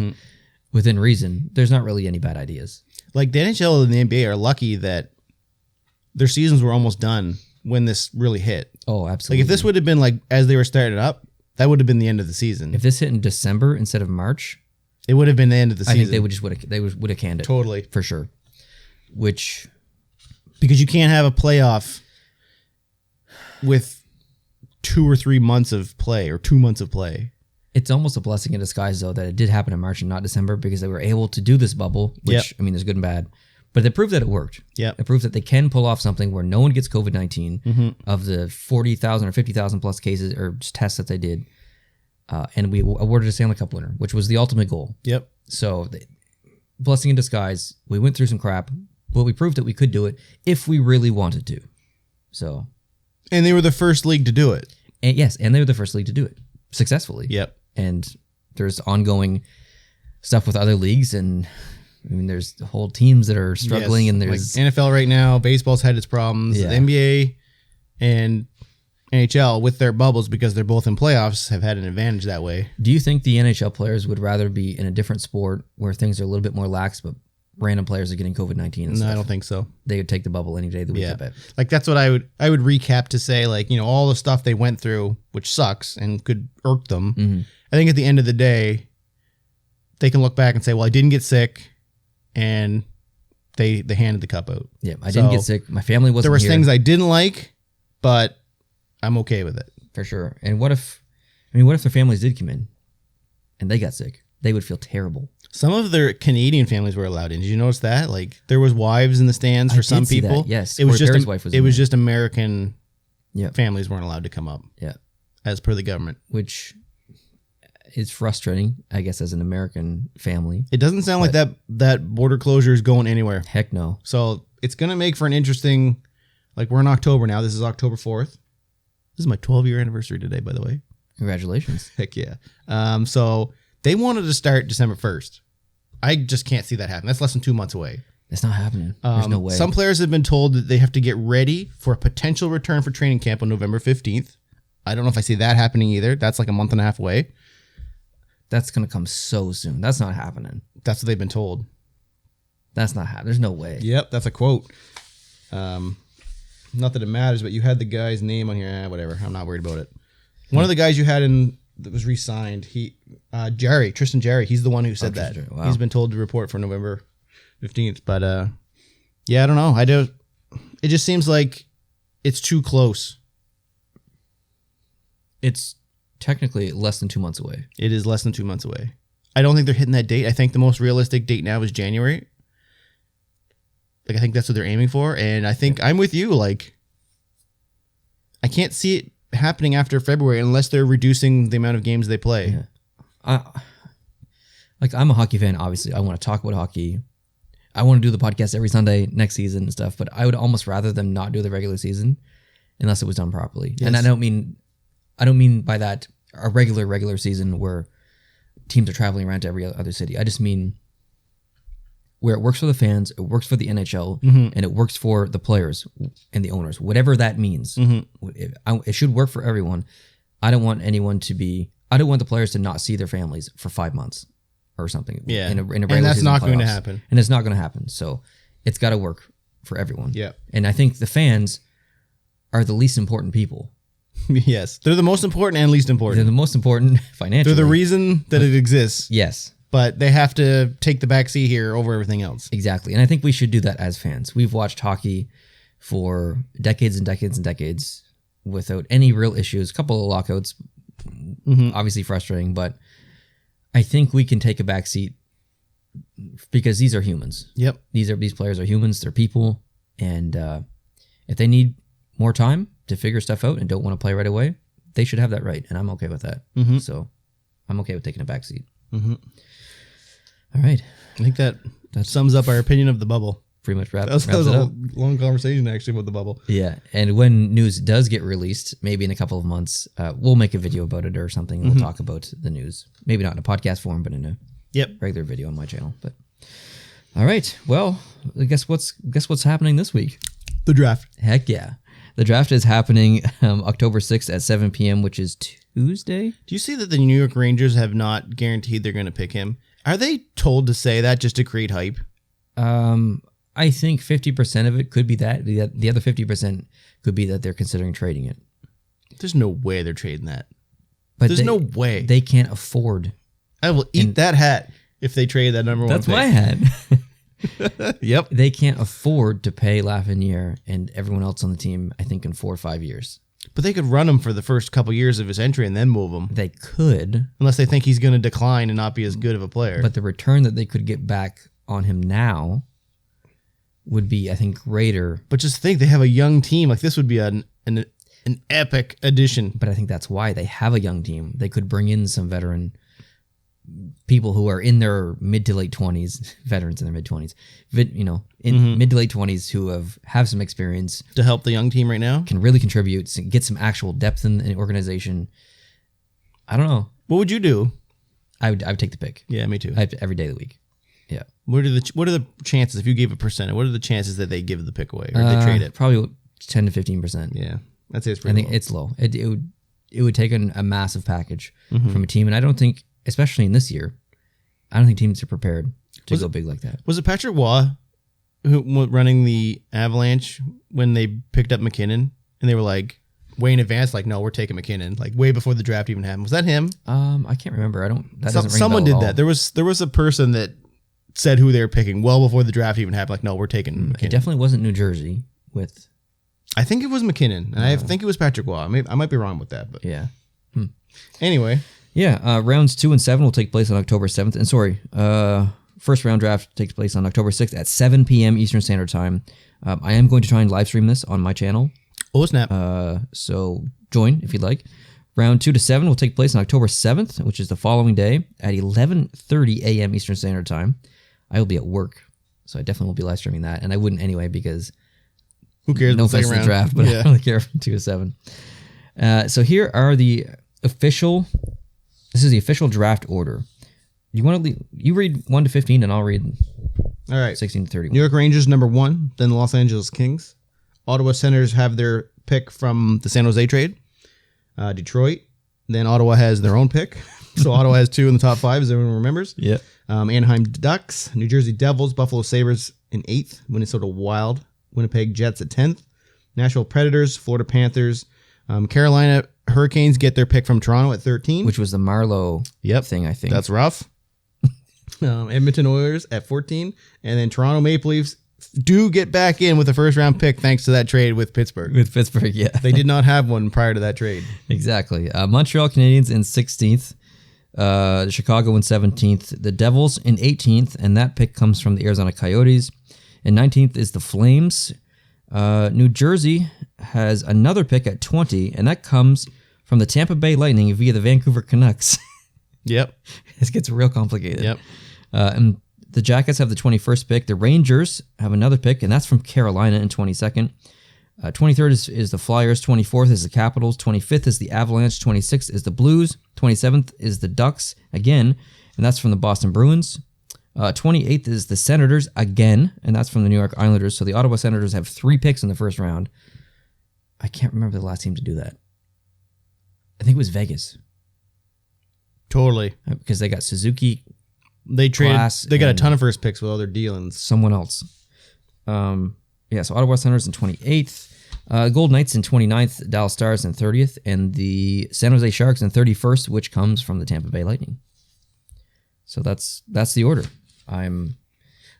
within reason, there's not really any bad ideas. Like the NHL and the NBA are lucky that their seasons were almost done when this really hit. Oh, absolutely. Like if this would have been like as they were starting up, that would have been the end of the season. If this hit in December instead of March, it would have been the end of the season. I think they would have canned it. Totally. For sure. Because you can't have a playoff with 2 or 3 months of play or 2 months of play. It's almost a blessing in disguise, though, that it did happen in March and not December because they were able to do this bubble, which, I mean, there's good and bad. But it proved that it worked. Yeah, it proves that they can pull off something where no one gets COVID-19 of the 40,000 or 50,000 plus cases or tests that they did. and we awarded a Stanley Cup winner, which was the ultimate goal. Yep. So, blessing in disguise. We went through some crap, but we proved that we could do it if we really wanted to. So, and they were the first league to do it. And they were the first league to do it successfully. Yep. And there's ongoing stuff with other leagues, and I mean, there's whole teams that are struggling, and there's like NFL right now. Baseball's had its problems. Yeah. The NBA and NHL with their bubbles, because they're both in playoffs, have had an advantage that way. Do you think the NHL players would rather be in a different sport where things are a little bit more lax, but random players are getting COVID-19 and stuff? No, I don't think so. They would take the bubble any day of the week, I bet. Like, that's what I would recap to say, like, you know, all the stuff they went through, which sucks and could irk them. Mm-hmm. I think at the end of the day, they can look back and say, well, I didn't get sick, and they handed the cup out. Yeah, I didn't get sick. My family wasn't here. There was things I didn't like, but I'm okay with it. For sure. And what if their families did come in and they got sick? They would feel terrible. Some of their Canadian families were allowed in. Did you notice that? Like, there was wives in the stands for some people. That, yes. It was just American families weren't allowed to come up. Yeah. As per the government. Which is frustrating, I guess, as an American family. It doesn't sound like that border closure is going anywhere. Heck no. So it's going to make for an interesting, like, we're in October now. This is October 4th. This is my 12-year anniversary today, by the way. Congratulations. Heck yeah. So they wanted to start December 1st. I just can't see that happen. That's less than 2 months away. It's not happening. There's no way. Some players have been told that they have to get ready for a potential return for training camp on November 15th. I don't know if I see that happening either. That's like a month and a half away. That's going to come so soon. That's not happening. That's what they've been told. That's not happening. There's no way. Yep, that's a quote. Not that it matters, but you had the guy's name on here. Whatever. I'm not worried about it. One of the guys you had that was re-signed, Tristan Jarry, he's the one who said that. Wow. He's been told to report for November 15th. But yeah, I don't know. It just seems like it's too close. It's technically less than 2 months away. It is less than 2 months away. I don't think they're hitting that date. I think the most realistic date now is January. Like, I think that's what they're aiming for. And I think I'm with you. Like, I can't see it happening after February unless they're reducing the amount of games they play. Yeah. I'm a hockey fan, obviously. I want to talk about hockey. I want to do the podcast every Sunday next season and stuff, but I would almost rather them not do the regular season unless it was done properly. Yes. And I don't mean by that a regular season where teams are traveling around to every other city. I just mean where it works for the fans, it works for the NHL, and it works for the players and the owners, whatever that means. Mm-hmm. It should work for everyone. I don't want the players to not see their families for 5 months or something. Yeah. In a regular and that's season not playoffs. Going to happen. And it's not going to happen. So it's got to work for everyone. Yeah. And I think the fans are the least important people. Yes. They're the most important and least important. They're the most important financially. They're the reason that it exists. Yes. But they have to take the back seat here over everything else. Exactly. And I think we should do that as fans. We've watched hockey for decades and decades and decades without any real issues. A couple of lockouts, obviously frustrating, but I think we can take a back seat because these are humans. Yep. These players are humans. They're people. And if they need more time to figure stuff out and don't want to play right away, they should have that right. And I'm okay with that. Mm-hmm. So I'm okay with taking a back seat. Mm-hmm. All right. I think that sums up our opinion of the bubble. Pretty much that was a long conversation actually about the bubble. Yeah. And when news does get released, maybe in a couple of months, we'll make a video about it or something. We'll talk about the news. Maybe not in a podcast form, but in a regular video on my channel. But all right. Well, guess what's happening this week? The draft. Heck yeah. The draft is happening October 6th at 7 p.m., which is Tuesday. Do you see that the New York Rangers have not guaranteed they're going to pick him? Are they told to say that just to create hype? I think 50% of it could be that. The other 50% could be that they're considering trading it. There's no way they're trading that. But there's no way. They can't afford. I will eat that hat if they trade that number one pick. That's my hat. Yep. They can't afford to pay Lafreniere and everyone else on the team, I think, in 4 or 5 years. But they could run him for the first couple years of his entry and then move him. They could. Unless they think he's going to decline and not be as good of a player. But the return that they could get back on him now would be, I think, greater. But just think, they have a young team. Like, this would be an epic addition. But I think that's why they have a young team. They could bring in some veteran people who are in their mid to late 20s, veterans in their mid 20s, mid to late 20s who have some experience to help the young team right now, can really contribute, get some actual depth in the organization. I don't know. What would you do? I would take the pick. Yeah, me too. Every day of the week. Yeah. What are the chances, if you gave a percentage, what are the chances that they give the pick away or they trade it? Probably 10 to 15%. Yeah. I'd say it's pretty low. I think it's low. It would take a massive package from a team, and I don't think, especially in this year, I don't think teams are prepared to go big like that. Was it Patrick Waugh who running the Avalanche when they picked up McKinnon and they were like way in advance, like, no, we're taking McKinnon, like way before the draft even happened? Was that him? I can't remember. Someone did that. There was a person that said who they were picking well before the draft even happened. Like, no, we're taking McKinnon. It definitely wasn't New Jersey with. I think it was McKinnon. I think it was Patrick Waugh. I might be wrong with that, but yeah. Anyway. Yeah, rounds 2 and 7 will take place on October 7th. And first round draft takes place on October 6th at 7 p.m. Eastern Standard Time. I am going to try and live stream this on my channel. Oh, snap. So join if you'd like. Round 2 to 7 will take place on October 7th, which is the following day at 11:30 a.m. Eastern Standard Time. I will be at work, so I definitely won't be live streaming that. And I wouldn't anyway because who cares? No offense to the draft, but I don't really care from 2 to 7. So here are the official... This is the official draft order. You want to you read 1 to 15, and I'll read all right 16 to 31. New York Rangers number 1, then the Los Angeles Kings. Ottawa Senators have their pick from the San Jose trade. Detroit, then Ottawa has their own pick. So Ottawa has 2 in the top 5, as everyone remembers. Yeah. Anaheim Ducks, New Jersey Devils, Buffalo Sabres in 8th, Minnesota Wild, Winnipeg Jets at 10th, Nashville Predators, Florida Panthers, Carolina Hurricanes get their pick from Toronto at 13. Which was the Marleau thing, I think. That's rough. Edmonton Oilers at 14. And then Toronto Maple Leafs do get back in with a first-round pick thanks to that trade with Pittsburgh. With Pittsburgh, yeah. They did not have one prior to that trade. Exactly. Montreal Canadiens in 16th. Chicago in 17th. The Devils in 18th. And that pick comes from the Arizona Coyotes. And 19th is the Flames. New Jersey has another pick at 20, and that comes from the Tampa Bay Lightning via the Vancouver Canucks. Yep. This gets real complicated. Yep. And the Jackets have the 21st pick. The Rangers have another pick, and that's from Carolina in 22nd. 23rd is the Flyers. 24th is the Capitals. 25th is the Avalanche. 26th is the Blues. 27th is the Ducks again, and that's from the Boston Bruins. 28th is the Senators again, and that's from the New York Islanders. So the Ottawa Senators have 3 picks in the first round. I can't remember the last team to do that. I think it was Vegas. Totally. Because they got Suzuki. They traded. They got a ton of first picks with all their dealings. Someone else. So Ottawa Senators in 28th. Golden Knights in 29th. Dallas Stars in 30th. And the San Jose Sharks in 31st, which comes from the Tampa Bay Lightning. So that's the order. I'm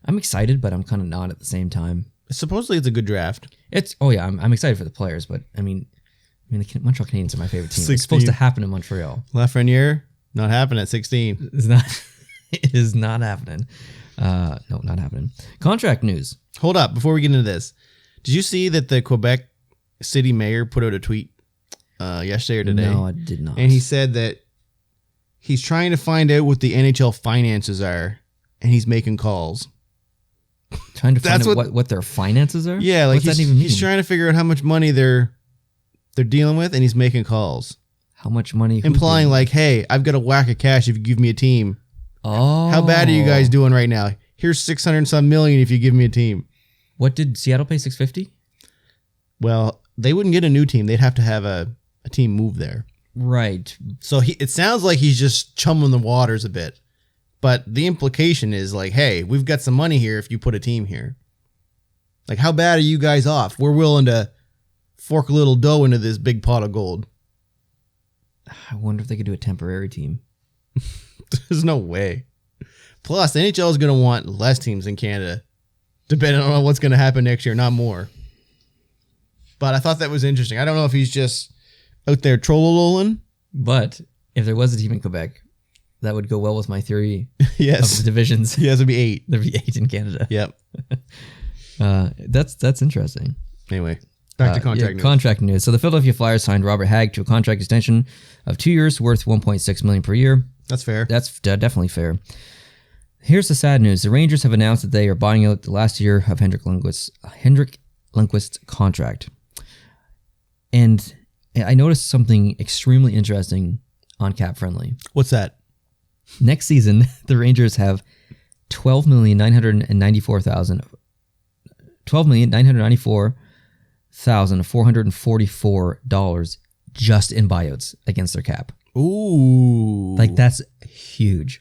excited, but I'm kind of not at the same time. Supposedly it's a good draft. I'm excited for the players, but I mean the Montreal Canadiens are my favorite team. 16. It's supposed to happen in Montreal. Lafreniere, not happening at 16. It's not. It is not happening. No, not happening. Contract news. Hold up, before we get into this, did you see that the Quebec City Mayor put out a tweet yesterday or today? No, I did not. And he said that he's trying to find out what the NHL finances are, and he's making calls. Trying to find out what their finances are? Yeah, like he's trying to figure out how much money they're dealing with, and he's making calls. How much money? Implying like, hey, I've got a whack of cash if you give me a team. Oh. How bad are you guys doing right now? Here's 600 some million if you give me a team. What did Seattle pay, 650? Well, they wouldn't get a new team. They'd have to have a team move there. Right. So it sounds like he's just chumming the waters a bit. But the implication is like, hey, we've got some money here if you put a team here. Like, how bad are you guys off? We're willing to fork a little dough into this big pot of gold. I wonder if they could do a temporary team. There's no way. Plus, the NHL is going to want less teams in Canada, depending on what's going to happen next year, not more. But I thought that was interesting. I don't know if he's just out there trollololling. But if there was a team in Quebec, that would go well with my theory yes. of the divisions. Yes, it'd be 8. There'd be 8 in Canada. Yep. That's interesting. Anyway. Back to contract news. Contract news. So the Philadelphia Flyers signed Robert Hagg to a contract extension of 2 years worth $1.6 million per year. That's fair. That's definitely fair. Here's the sad news. The Rangers have announced that they are buying out the last year of Henrik Lundqvist's contract. And I noticed something extremely interesting on Cap Friendly. What's that? Next season, the Rangers have $12,994,444 just in buyouts against their cap. Ooh. Like, that's huge.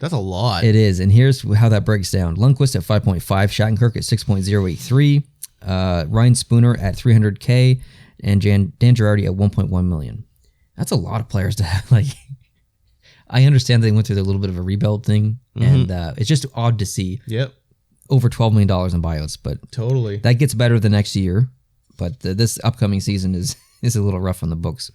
That's a lot. It is. And here's how that breaks down. Lundqvist at 5.5, Shattenkirk at 6.083, Ryan Spooner at $300K, and Dan Girardi at $1.1 million. That's a lot of players to have. Like, I understand they went through a little bit of a rebuild thing, and it's just odd to see. Yep. Over $12 million in buyouts, but totally that gets better the next year. But this upcoming season is a little rough on the books.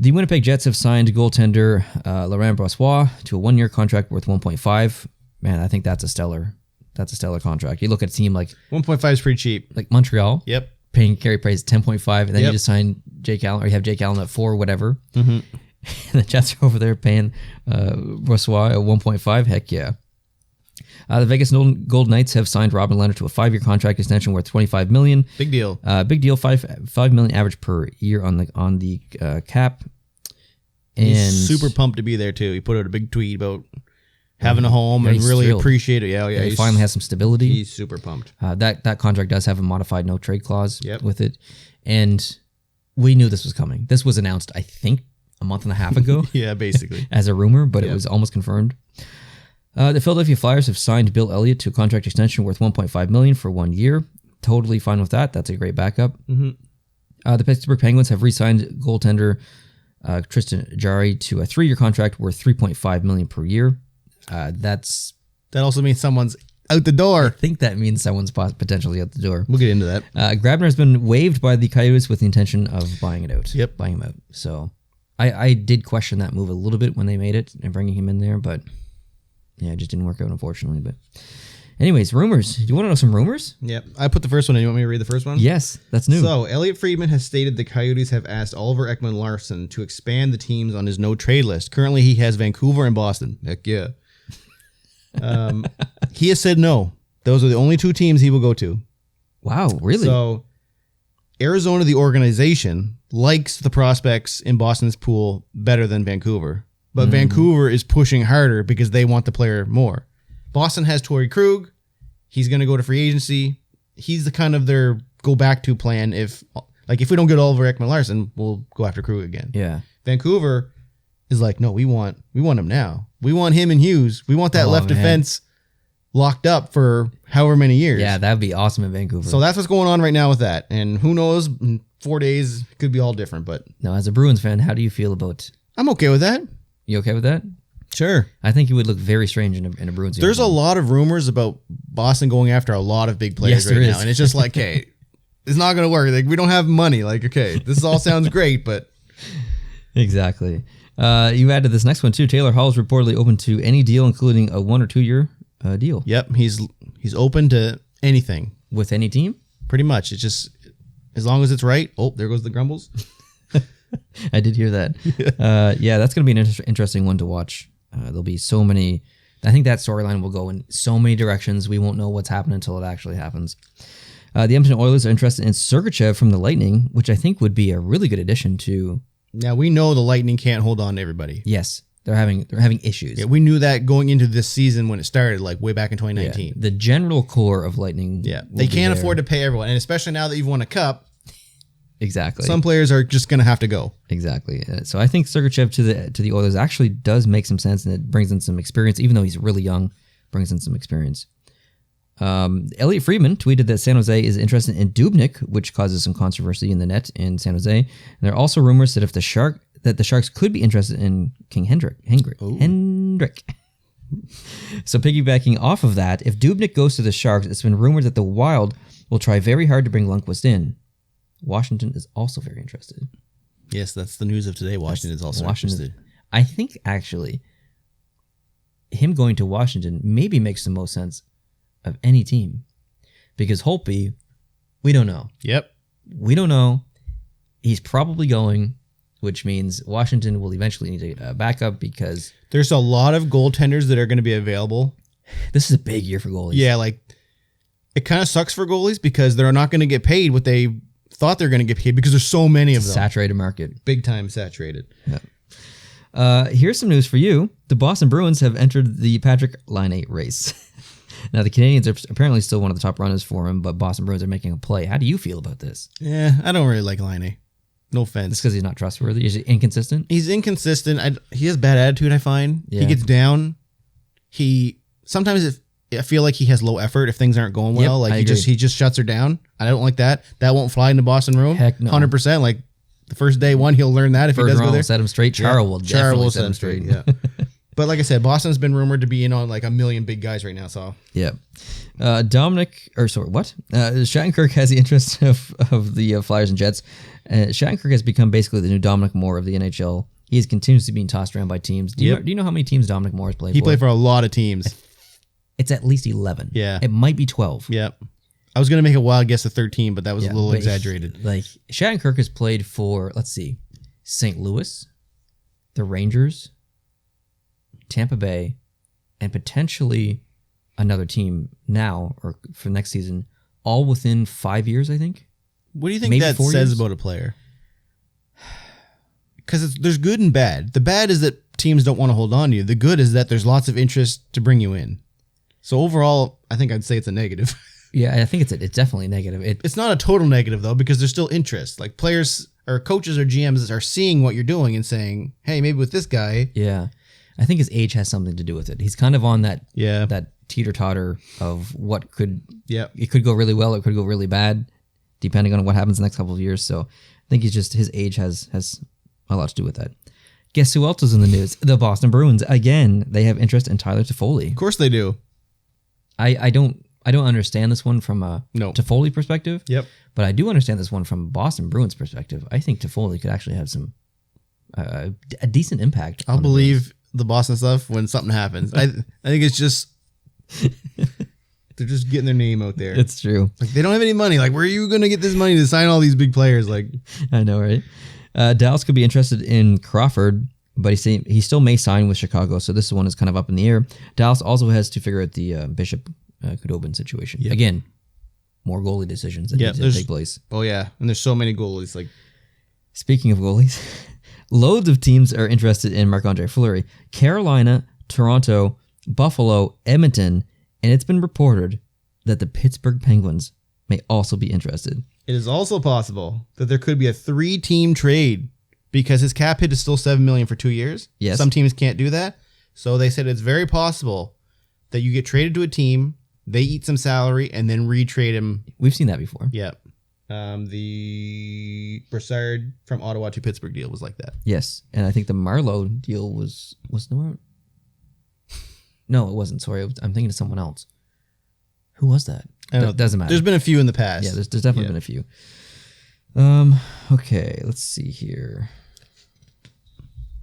The Winnipeg Jets have signed goaltender Laurent Brossoit to a 1-year contract worth $1.5. Man, I think that's a stellar contract. You look at a team like 1.5 is pretty cheap, like Montreal. Yep, paying Carey Price 10.5, and then you just sign Jake Allen, or you have Jake Allen at 4, whatever. And the Jets are over there paying Brossoit at 1.5. Heck yeah. The Vegas Golden Knights have signed Robin Lehner to a 5-year contract extension worth $25 million. Big deal. Big deal. $5 million average per year on the cap. And he's super pumped to be there too. He put out a big tweet about having a home and really thrilled. Appreciate it. Yeah. He finally has some stability. He's super pumped. That contract does have a modified no trade clause with it, and we knew this was coming. This was announced, I think, a month and a half ago. Yeah, basically as a rumor, but it was almost confirmed. The Philadelphia Flyers have signed Bill Elliot to a contract extension worth $1.5 million for 1 year. Totally fine with that. That's a great backup. The Pittsburgh Penguins have re-signed goaltender Tristan Jarry to a 3-year contract worth $3.5 million per year. That also means someone's out the door. I think that means someone's potentially out the door. We'll get into that. Grabner has been waived by the Coyotes with the intention of buying it out. Buying him out. So I did question that move a little bit when they made it and bringing him in there, but yeah, it just didn't work out, unfortunately. But anyways, rumors. Do you want to know some rumors? Yep. I put the first one in. You want me to read the first one? Yes, that's new. So, Elliot Friedman has stated the Coyotes have asked Oliver Ekman-Larsson to expand the teams on his no-trade list. Currently, he has Vancouver and Boston. Heck yeah. He has said no. Those are the only 2 teams he will go to. Wow, really? So, Arizona, the organization, likes the prospects in Boston's pool better than Vancouver. But Vancouver is pushing harder because they want the player more. Boston has Torrey Krug. He's going to go to free agency. He's the kind of their go back to plan. If we don't get Oliver Ekman-Larsson, we'll go after Krug again. Yeah. Vancouver is like, no, we want him now. We want him and Hughes. We want that left defense locked up for however many years. Yeah, that'd be awesome in Vancouver. So that's what's going on right now with that. And who knows, in 4 days, it could be all different. But no, as a Bruins fan, how do you feel about... I'm okay with that. You okay with that? Sure. I think you would look very strange in a Bruins uniform. There's a lot of rumors about Boston going after a lot of big players right now. And it's just like, hey, it's not going to work. Like, we don't have money. Like, okay, this all sounds great, but... Exactly. You added this next one, too. Taylor Hall is reportedly open to any deal, including a 1 or 2 year deal. Yep. He's open to anything. With any team? Pretty much. It's just, as long as it's right. Oh, there goes the grumbles. I did hear that. Yeah, that's going to be an interesting one to watch. There'll be so many... I think that storyline will go in so many directions. We won't know what's happening until it actually happens. The Edmonton Oilers are interested in Sergachev from the Lightning, which I think would be a really good addition to... Now, we know the Lightning can't hold on to everybody. Yes, they're having issues. Yeah, we knew that going into this season when it started, like way back in 2019. Yeah, the general core of Lightning... Yeah, they can't afford to pay everyone, and especially now that you've won a cup... Exactly. Some players are just going to have to go. Exactly. So I think Sergachev to the Oilers actually does make some sense, and it brings in some experience, even though he's really young, brings in some experience. Elliot Friedman tweeted that San Jose is interested in Dubnik, which causes some controversy in the net in San Jose. And there are also rumors that the Sharks could be interested in King Hendrick. So piggybacking off of that, if Dubnik goes to the Sharks, it's been rumored that the Wild will try very hard to bring Lundqvist in. Washington is also very interested. Yes, that's the news of today. Washington is also interested. I think, actually, him going to Washington maybe makes the most sense of any team. Because Holtby We don't know. Yep. We don't know. He's probably going, which means Washington will eventually need a backup because there's a lot of goaltenders that are going to be available. This is a big year for goalies. Yeah, like it kind of sucks for goalies because they're not going to get paid what they thought they're going to get paid because there's so many of them. Saturated market. Big time saturated. Yeah. Here's some news for you. The Boston Bruins have entered the Patrick Laine race. Now, the Canadiens are apparently still one of the top runners for him, but Boston Bruins are making a play. How do you feel about this? Yeah, I don't really like Laine. No offense. It's because he's not trustworthy. Is he inconsistent? He's inconsistent. He has bad attitude, I find. Yeah. He gets down. Sometimes I feel like he has low effort if things aren't going well. Like he just shuts her down. I don't like that. That won't fly in the Boston room. Heck no. 100%. Like the first day one, he'll learn that if he does go there. Set him straight. Chara will definitely set him straight. Yeah. But like I said, Boston's been rumored to be in on like a million big guys right now. So yeah, Shattenkirk has the interest of the Flyers and Jets. Shattenkirk has become basically the new Dominic Moore of the NHL. He is continuously being tossed around by teams. Do you know how many teams Dominic Moore has played for? He played for a lot of teams. It's at least 11. Yeah, it might be 12. Yep. I was gonna make a wild guess of 13, but that was a little exaggerated. Shattenkirk has played for St. Louis, the Rangers, Tampa Bay, and potentially another team now or for next season, all within 5 years, I think. What do you think maybe that says about a player? Because there's good and bad. The bad is that teams don't want to hold on to you. The good is that there's lots of interest to bring you in. So overall, I think I'd say it's a negative. Yeah, I think it's definitely negative. It's not a total negative, though, because there's still interest. Like players or coaches or GMs are seeing what you're doing and saying, hey, maybe with this guy. Yeah. I think his age has something to do with it. He's kind of on that teeter-totter of what could... Yeah. It could go really well, it could go really bad, depending on what happens the next couple of years. So I think his age has a lot to do with that. Guess who else is in the news? The Boston Bruins. Again, they have interest in Tyler Toffoli. Of course they do. I don't understand this one from a Toffoli perspective. Yep. But I do understand this one from Boston Bruins perspective. I think Toffoli could actually have some a decent impact. I'll believe the Boston stuff when something happens. I think it's just they're just getting their name out there. It's true. Like they don't have any money. Like where are you going to get this money to sign all these big players? Like I know, right? Dallas could be interested in Crawford, but he still may sign with Chicago. So this one is kind of up in the air. Dallas also has to figure out the Bishop Khudobin situation. Yep. Again, more goalie decisions that need to take place. Oh yeah, and there's so many goalies. Like speaking of goalies. Loads of teams are interested in Marc-Andre Fleury. Carolina, Toronto, Buffalo, Edmonton, and it's been reported that the Pittsburgh Penguins may also be interested. It is also possible that there could be a 3-team trade because his cap hit is still $7 million for 2 years. Yes. Some teams can't do that. So they said it's very possible that you get traded to a team, they eat some salary, and then retrade him. We've seen that before. Yep. The Brassard from Ottawa to Pittsburgh deal was like that. Yes, and I think the Marlowe deal was no, it wasn't. Sorry, I'm thinking of someone else. Who was that? Doesn't matter. There's been a few in the past. Yeah, there's definitely been a few. Okay, let's see here.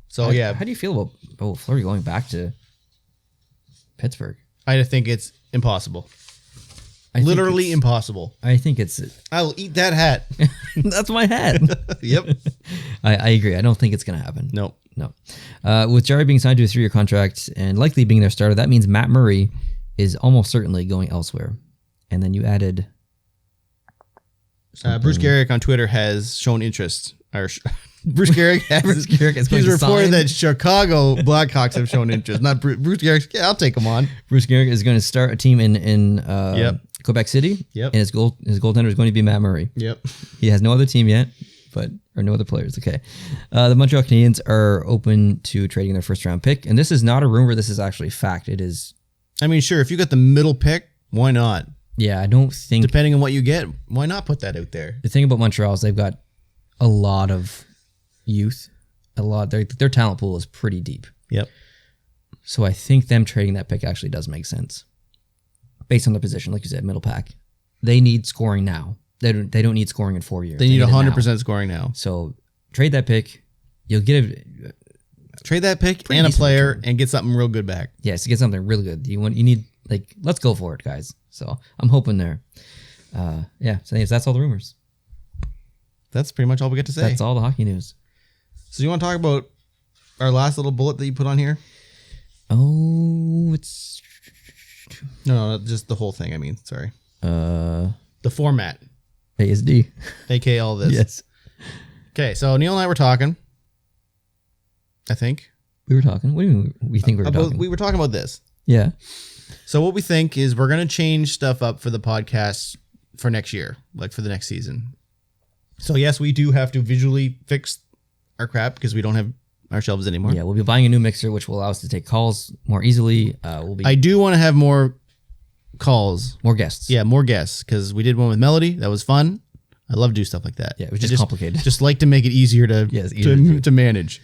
So how do you feel about Fleury going back to Pittsburgh? I think it's impossible. Literally impossible. I think it's... I'll eat that hat. That's my hat. Yep. I agree. I don't think it's going to happen. No. With Jarry being signed to a 3-year contract and likely being their starter, that means Matt Murray is almost certainly going elsewhere. And then you added... Bruce Garrick on Twitter has shown interest. Bruce Garrick has... he's reported that Chicago Blackhawks have shown interest. Not Bruce Garrick. Yeah, I'll take him on. Bruce Garrick is going to start a team in Quebec City. Yep. And his goaltender is going to be Matt Murray. Yep. He has no other team yet, or no other players. Okay. The Montreal Canadiens are open to trading their first-round pick. And this is not a rumor. This is actually fact. It is... I mean, sure, if you got the middle pick, why not? Yeah, I don't think... Depending on what you get, why not put that out there? The thing about Montreal is they've got a lot of youth. Their talent pool is pretty deep. Yep. So I think them trading that pick actually does make sense. Based on the position, like you said, middle pack. They need scoring now. They don't need scoring in 4 years. They need 100% scoring now. So trade that pick. You'll get trade that pick and a player and get something real good back. Yes, to get something really good. You need let's go for it, guys. So I'm hoping there. Yeah. So anyways, that's all the rumors. That's pretty much all we get to say. That's all the hockey news. So you want to talk about our last little bullet that you put on here? Oh, it's... No, just the whole thing. I mean, sorry. The format. ASD. AKA all this. Yes. Okay, so Neil and I were talking. I think. We were talking? What do you mean we think we were talking? We were talking about this. Yeah. So what we think is we're going to change stuff up for the podcast for next year, like for the next season. So yes, we do have to visually fix our crap because we don't have our shelves anymore. Yeah, we'll be buying a new mixer, which will allow us to take calls more easily. I do want to have more calls. More guests. Yeah, more guests, because we did one with Melody. That was fun. I love to do stuff like that. Yeah, it was just complicated. Just like to make it easier to manage.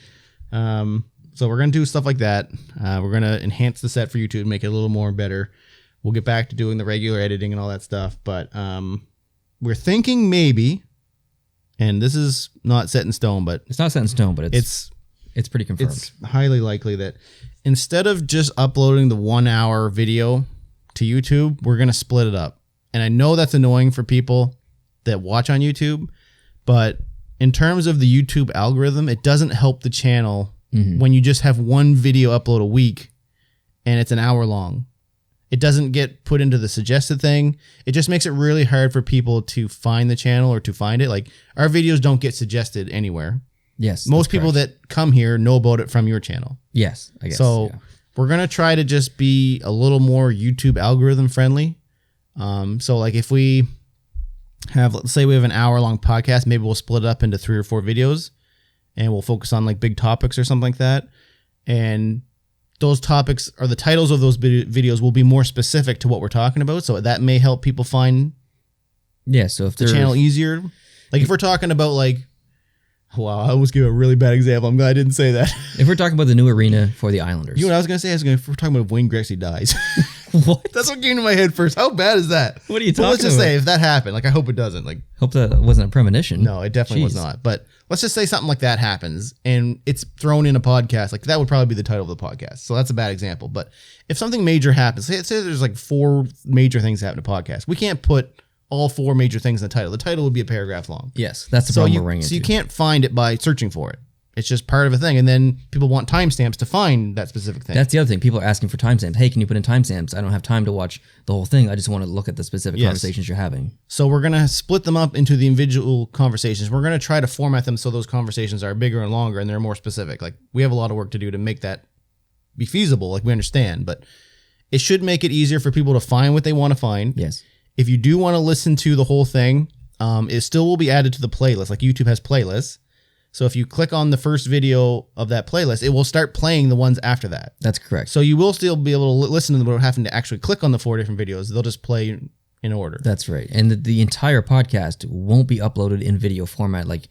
So we're going to do stuff like that. We're going to enhance the set for YouTube and make it a little more better. We'll get back to doing the regular editing and all that stuff. But we're thinking maybe, and this is not set in stone, but... It's not set in stone, but it's pretty confirmed. It's highly likely that instead of just uploading the 1 hour video to YouTube, we're going to split it up. And I know that's annoying for people that watch on YouTube, but in terms of the YouTube algorithm, it doesn't help the channel when you just have one video upload a week and it's an hour long. It doesn't get put into the suggested thing. It just makes it really hard for people to find the channel or to find it. Like, our videos don't get suggested anywhere. Yes. Most people that come here know about it from your channel. Yes, I guess. So we're going to try to just be a little more YouTube algorithm friendly. So like if we have, let's say we have an hour long podcast, maybe we'll split it up into 3 or 4 videos and we'll focus on like big topics or something like that. And those topics, or the titles of those videos, will be more specific to what we're talking about. So that may help people find so if the channel easier. Like if we're talking about like, wow, I almost gave a really bad example. I'm glad I didn't say that. If we're talking about the new arena for the Islanders. You know what I was going to say? If we're talking about if Wayne Gretzky dies. What? That's what came to my head first. How bad is that? What are you talking about? Let's just say if that happened, like I hope it doesn't. Like, hope that wasn't a premonition. No, it definitely was not. But let's just say something like that happens and it's thrown in a podcast. Like that would probably be the title of the podcast. So that's a bad example. But if something major happens, say there's like 4 major things that happen to podcast. We can't put all 4 major things in the title. The title would be a paragraph long. Yes, that's the problem we're running into. So you can't find it by searching for it. It's just part of a thing. And then people want timestamps to find that specific thing. That's the other thing. People are asking for timestamps. Hey, can you put in timestamps? I don't have time to watch the whole thing. I just want to look at the specific conversations you're having. So we're going to split them up into the individual conversations. We're going to try to format them so those conversations are bigger and longer and they're more specific. Like we have a lot of work to do to make that be feasible. Like we understand, but it should make it easier for people to find what they want to find. Yes. If you do want to listen to the whole thing, it still will be added to the playlist. Like YouTube has playlists. So if you click on the first video of that playlist, it will start playing the ones after that. That's correct. So you will still be able to listen to them without having to actually click on the 4 different videos. They'll just play in order. That's right. And the entire podcast won't be uploaded in video format. Like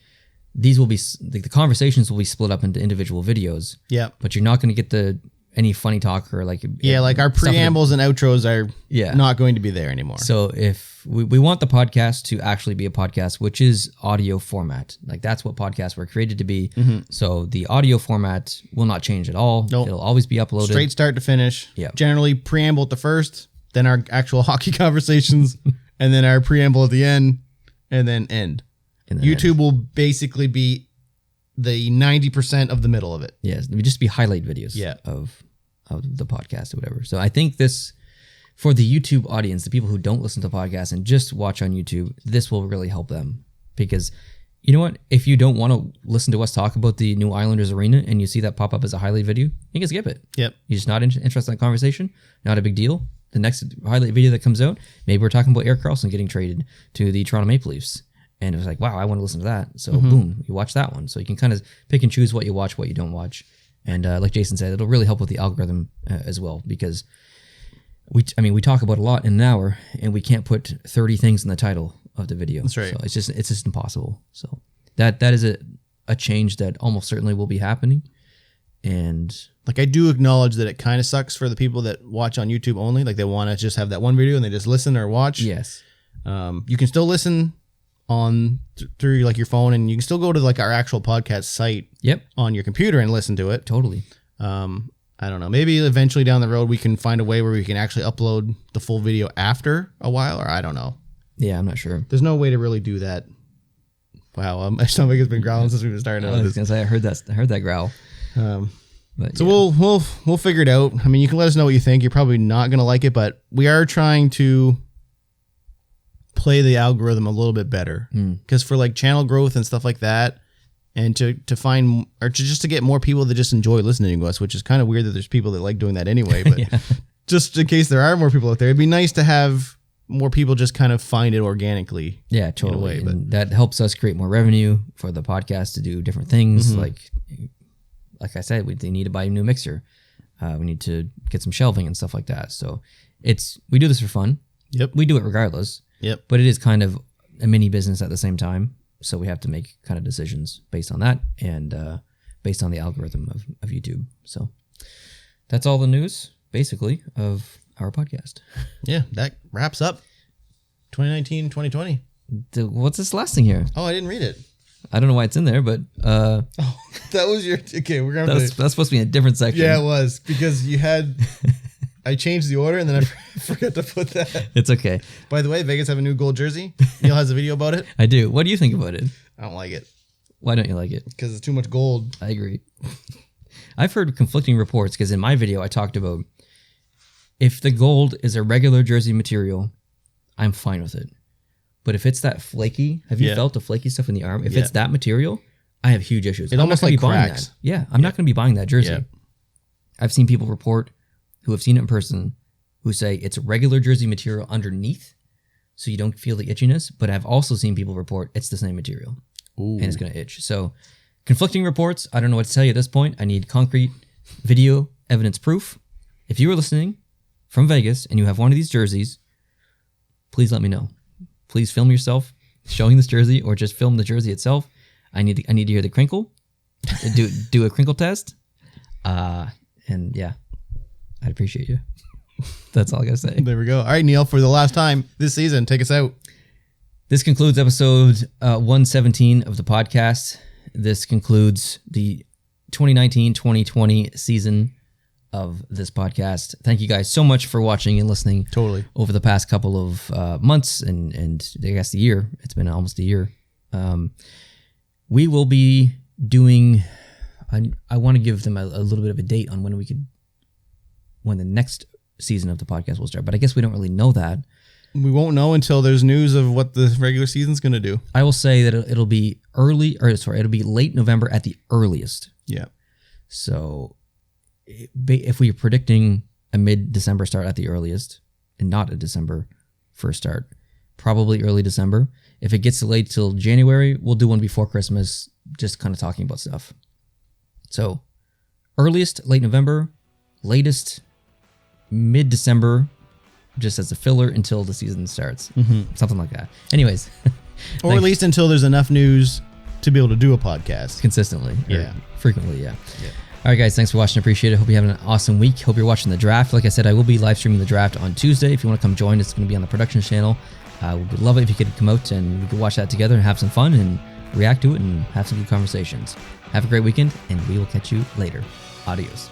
these will be, the conversations will be split up into individual videos. Yeah. But you're not going to get any funny talk or like... Yeah, like our preambles and outros are not going to be there anymore. So if we want the podcast to actually be a podcast, which is audio format. Like that's what podcasts were created to be. So the audio format will not change at all. Nope. It'll always be uploaded. Straight start to finish. Yeah. Generally preamble at the first, then our actual hockey conversations, and then our preamble at the end, and then end. YouTube will basically be the 90% of the middle of it. Yes, it would just be highlight videos of the podcast or whatever. So I think this, for the YouTube audience, the people who don't listen to podcasts and just watch on YouTube, this will really help them. Because you know what? If you don't want to listen to us talk about the new Islanders arena and you see that pop up as a highlight video, you can skip it. Yep. You're just not interested in that conversation, not a big deal. The next highlight video that comes out, maybe we're talking about Erik Karlsson getting traded to the Toronto Maple Leafs. And it was like, wow, I want to listen to that. So boom, you watch that one. So you can kind of pick and choose what you watch, what you don't watch. And like Jason said, it'll really help with the algorithm as well, because we talk about a lot in an hour and we can't put 30 things in the title of the video. That's right. So it's just impossible. So that is a change that almost certainly will be happening. And like, I do acknowledge that it kind of sucks for the people that watch on YouTube only. Like they want to just have that one video and they just listen or watch. Yes. You can still listen on through like your phone, and you can still go to like our actual podcast site on your computer and listen to it. Totally. I don't know. Maybe eventually down the road we can find a way where we can actually upload the full video after a while, or I don't know. Yeah, I'm not sure. There's no way to really do that. Wow, my stomach has been growling since we've been starting. I was gonna say I heard that growl. But so yeah. we'll figure it out. I mean, you can let us know what you think. You're probably not gonna like it, but we are trying to play the algorithm a little bit better because for like channel growth and stuff like that, and to find or to just to get more people that just enjoy listening to us, which is kind of weird that there's people that like doing that anyway. But yeah. Just in case there are more people out there, it'd be nice to have more people just kind of find it organically. Yeah, totally. In a way, but that helps us create more revenue for the podcast to do different things. Like I said, we need to buy a new mixer. We need to get some shelving and stuff like that. So we do this for fun. Yep. We do it regardless. Yep. But it is kind of a mini business at the same time. So we have to make kind of decisions based on that and based on the algorithm of YouTube. So that's all the news, basically, of our podcast. Yeah, that wraps up 2019, 2020. What's this last thing here? Oh, I didn't read it. I don't know why it's in there, but oh, that was your okay. We're gonna that's supposed to be in a different section. Yeah, it was because you had. I changed the order and then I forgot to put that. It's okay. By the way, Vegas have a new gold jersey. Neil has a video about it. I do. What do you think about it? I don't like it. Why don't you like it? Because it's too much gold. I agree. I've heard conflicting reports because in my video I talked about if the gold is a regular jersey material, I'm fine with it. But if it's that flaky, have you felt the flaky stuff in the arm? If it's that material, I have huge issues. It almost like cracks. Yeah, I'm not going to be buying that jersey. Yeah. I've seen people report who have seen it in person who say it's regular jersey material underneath so you don't feel the itchiness. But I've also seen people report it's the same material. Ooh. And it's going to itch. So conflicting reports. I don't know what to tell you at this point. I need concrete video evidence proof. If you are listening from Vegas and you have one of these jerseys, please let me know. Please film yourself showing this jersey or just film the jersey itself. I need to hear the crinkle. do a crinkle test. And yeah, I'd appreciate you. That's all I got to say. There we go. All right, Neil, for the last time this season, take us out. This concludes episode 117 of the podcast. This concludes the 2019-2020 season of this podcast. Thank you guys so much for watching and listening. Totally. Over the past couple of months and I guess the year. It's been almost a year. We will be doing... I want to give them a little bit of a date on when the next season of the podcast will start, but I guess we don't really know that. We won't know until there's news of what the regular season's going to do. I will say that it'll be it'll be late November at the earliest. Yeah. So if we are predicting a mid-December start at the earliest and not a December 1st start, probably early December. If it gets delayed till January, we'll do one before Christmas, just kind of talking about stuff. So earliest, late November, latest, mid-December, just as a filler until the season starts. Mm-hmm. Something like that. Anyways. Or at least until there's enough news to be able to do a podcast. Consistently. Yeah. Frequently, yeah. All right, guys. Thanks for watching. Appreciate it. Hope you're having an awesome week. Hope you're watching the draft. Like I said, I will be live streaming the draft on Tuesday. If you want to come join, it's going to be on the production channel. We'd love it if you could come out and we could watch that together and have some fun and react to it and have some good conversations. Have a great weekend, and we will catch you later. Adios.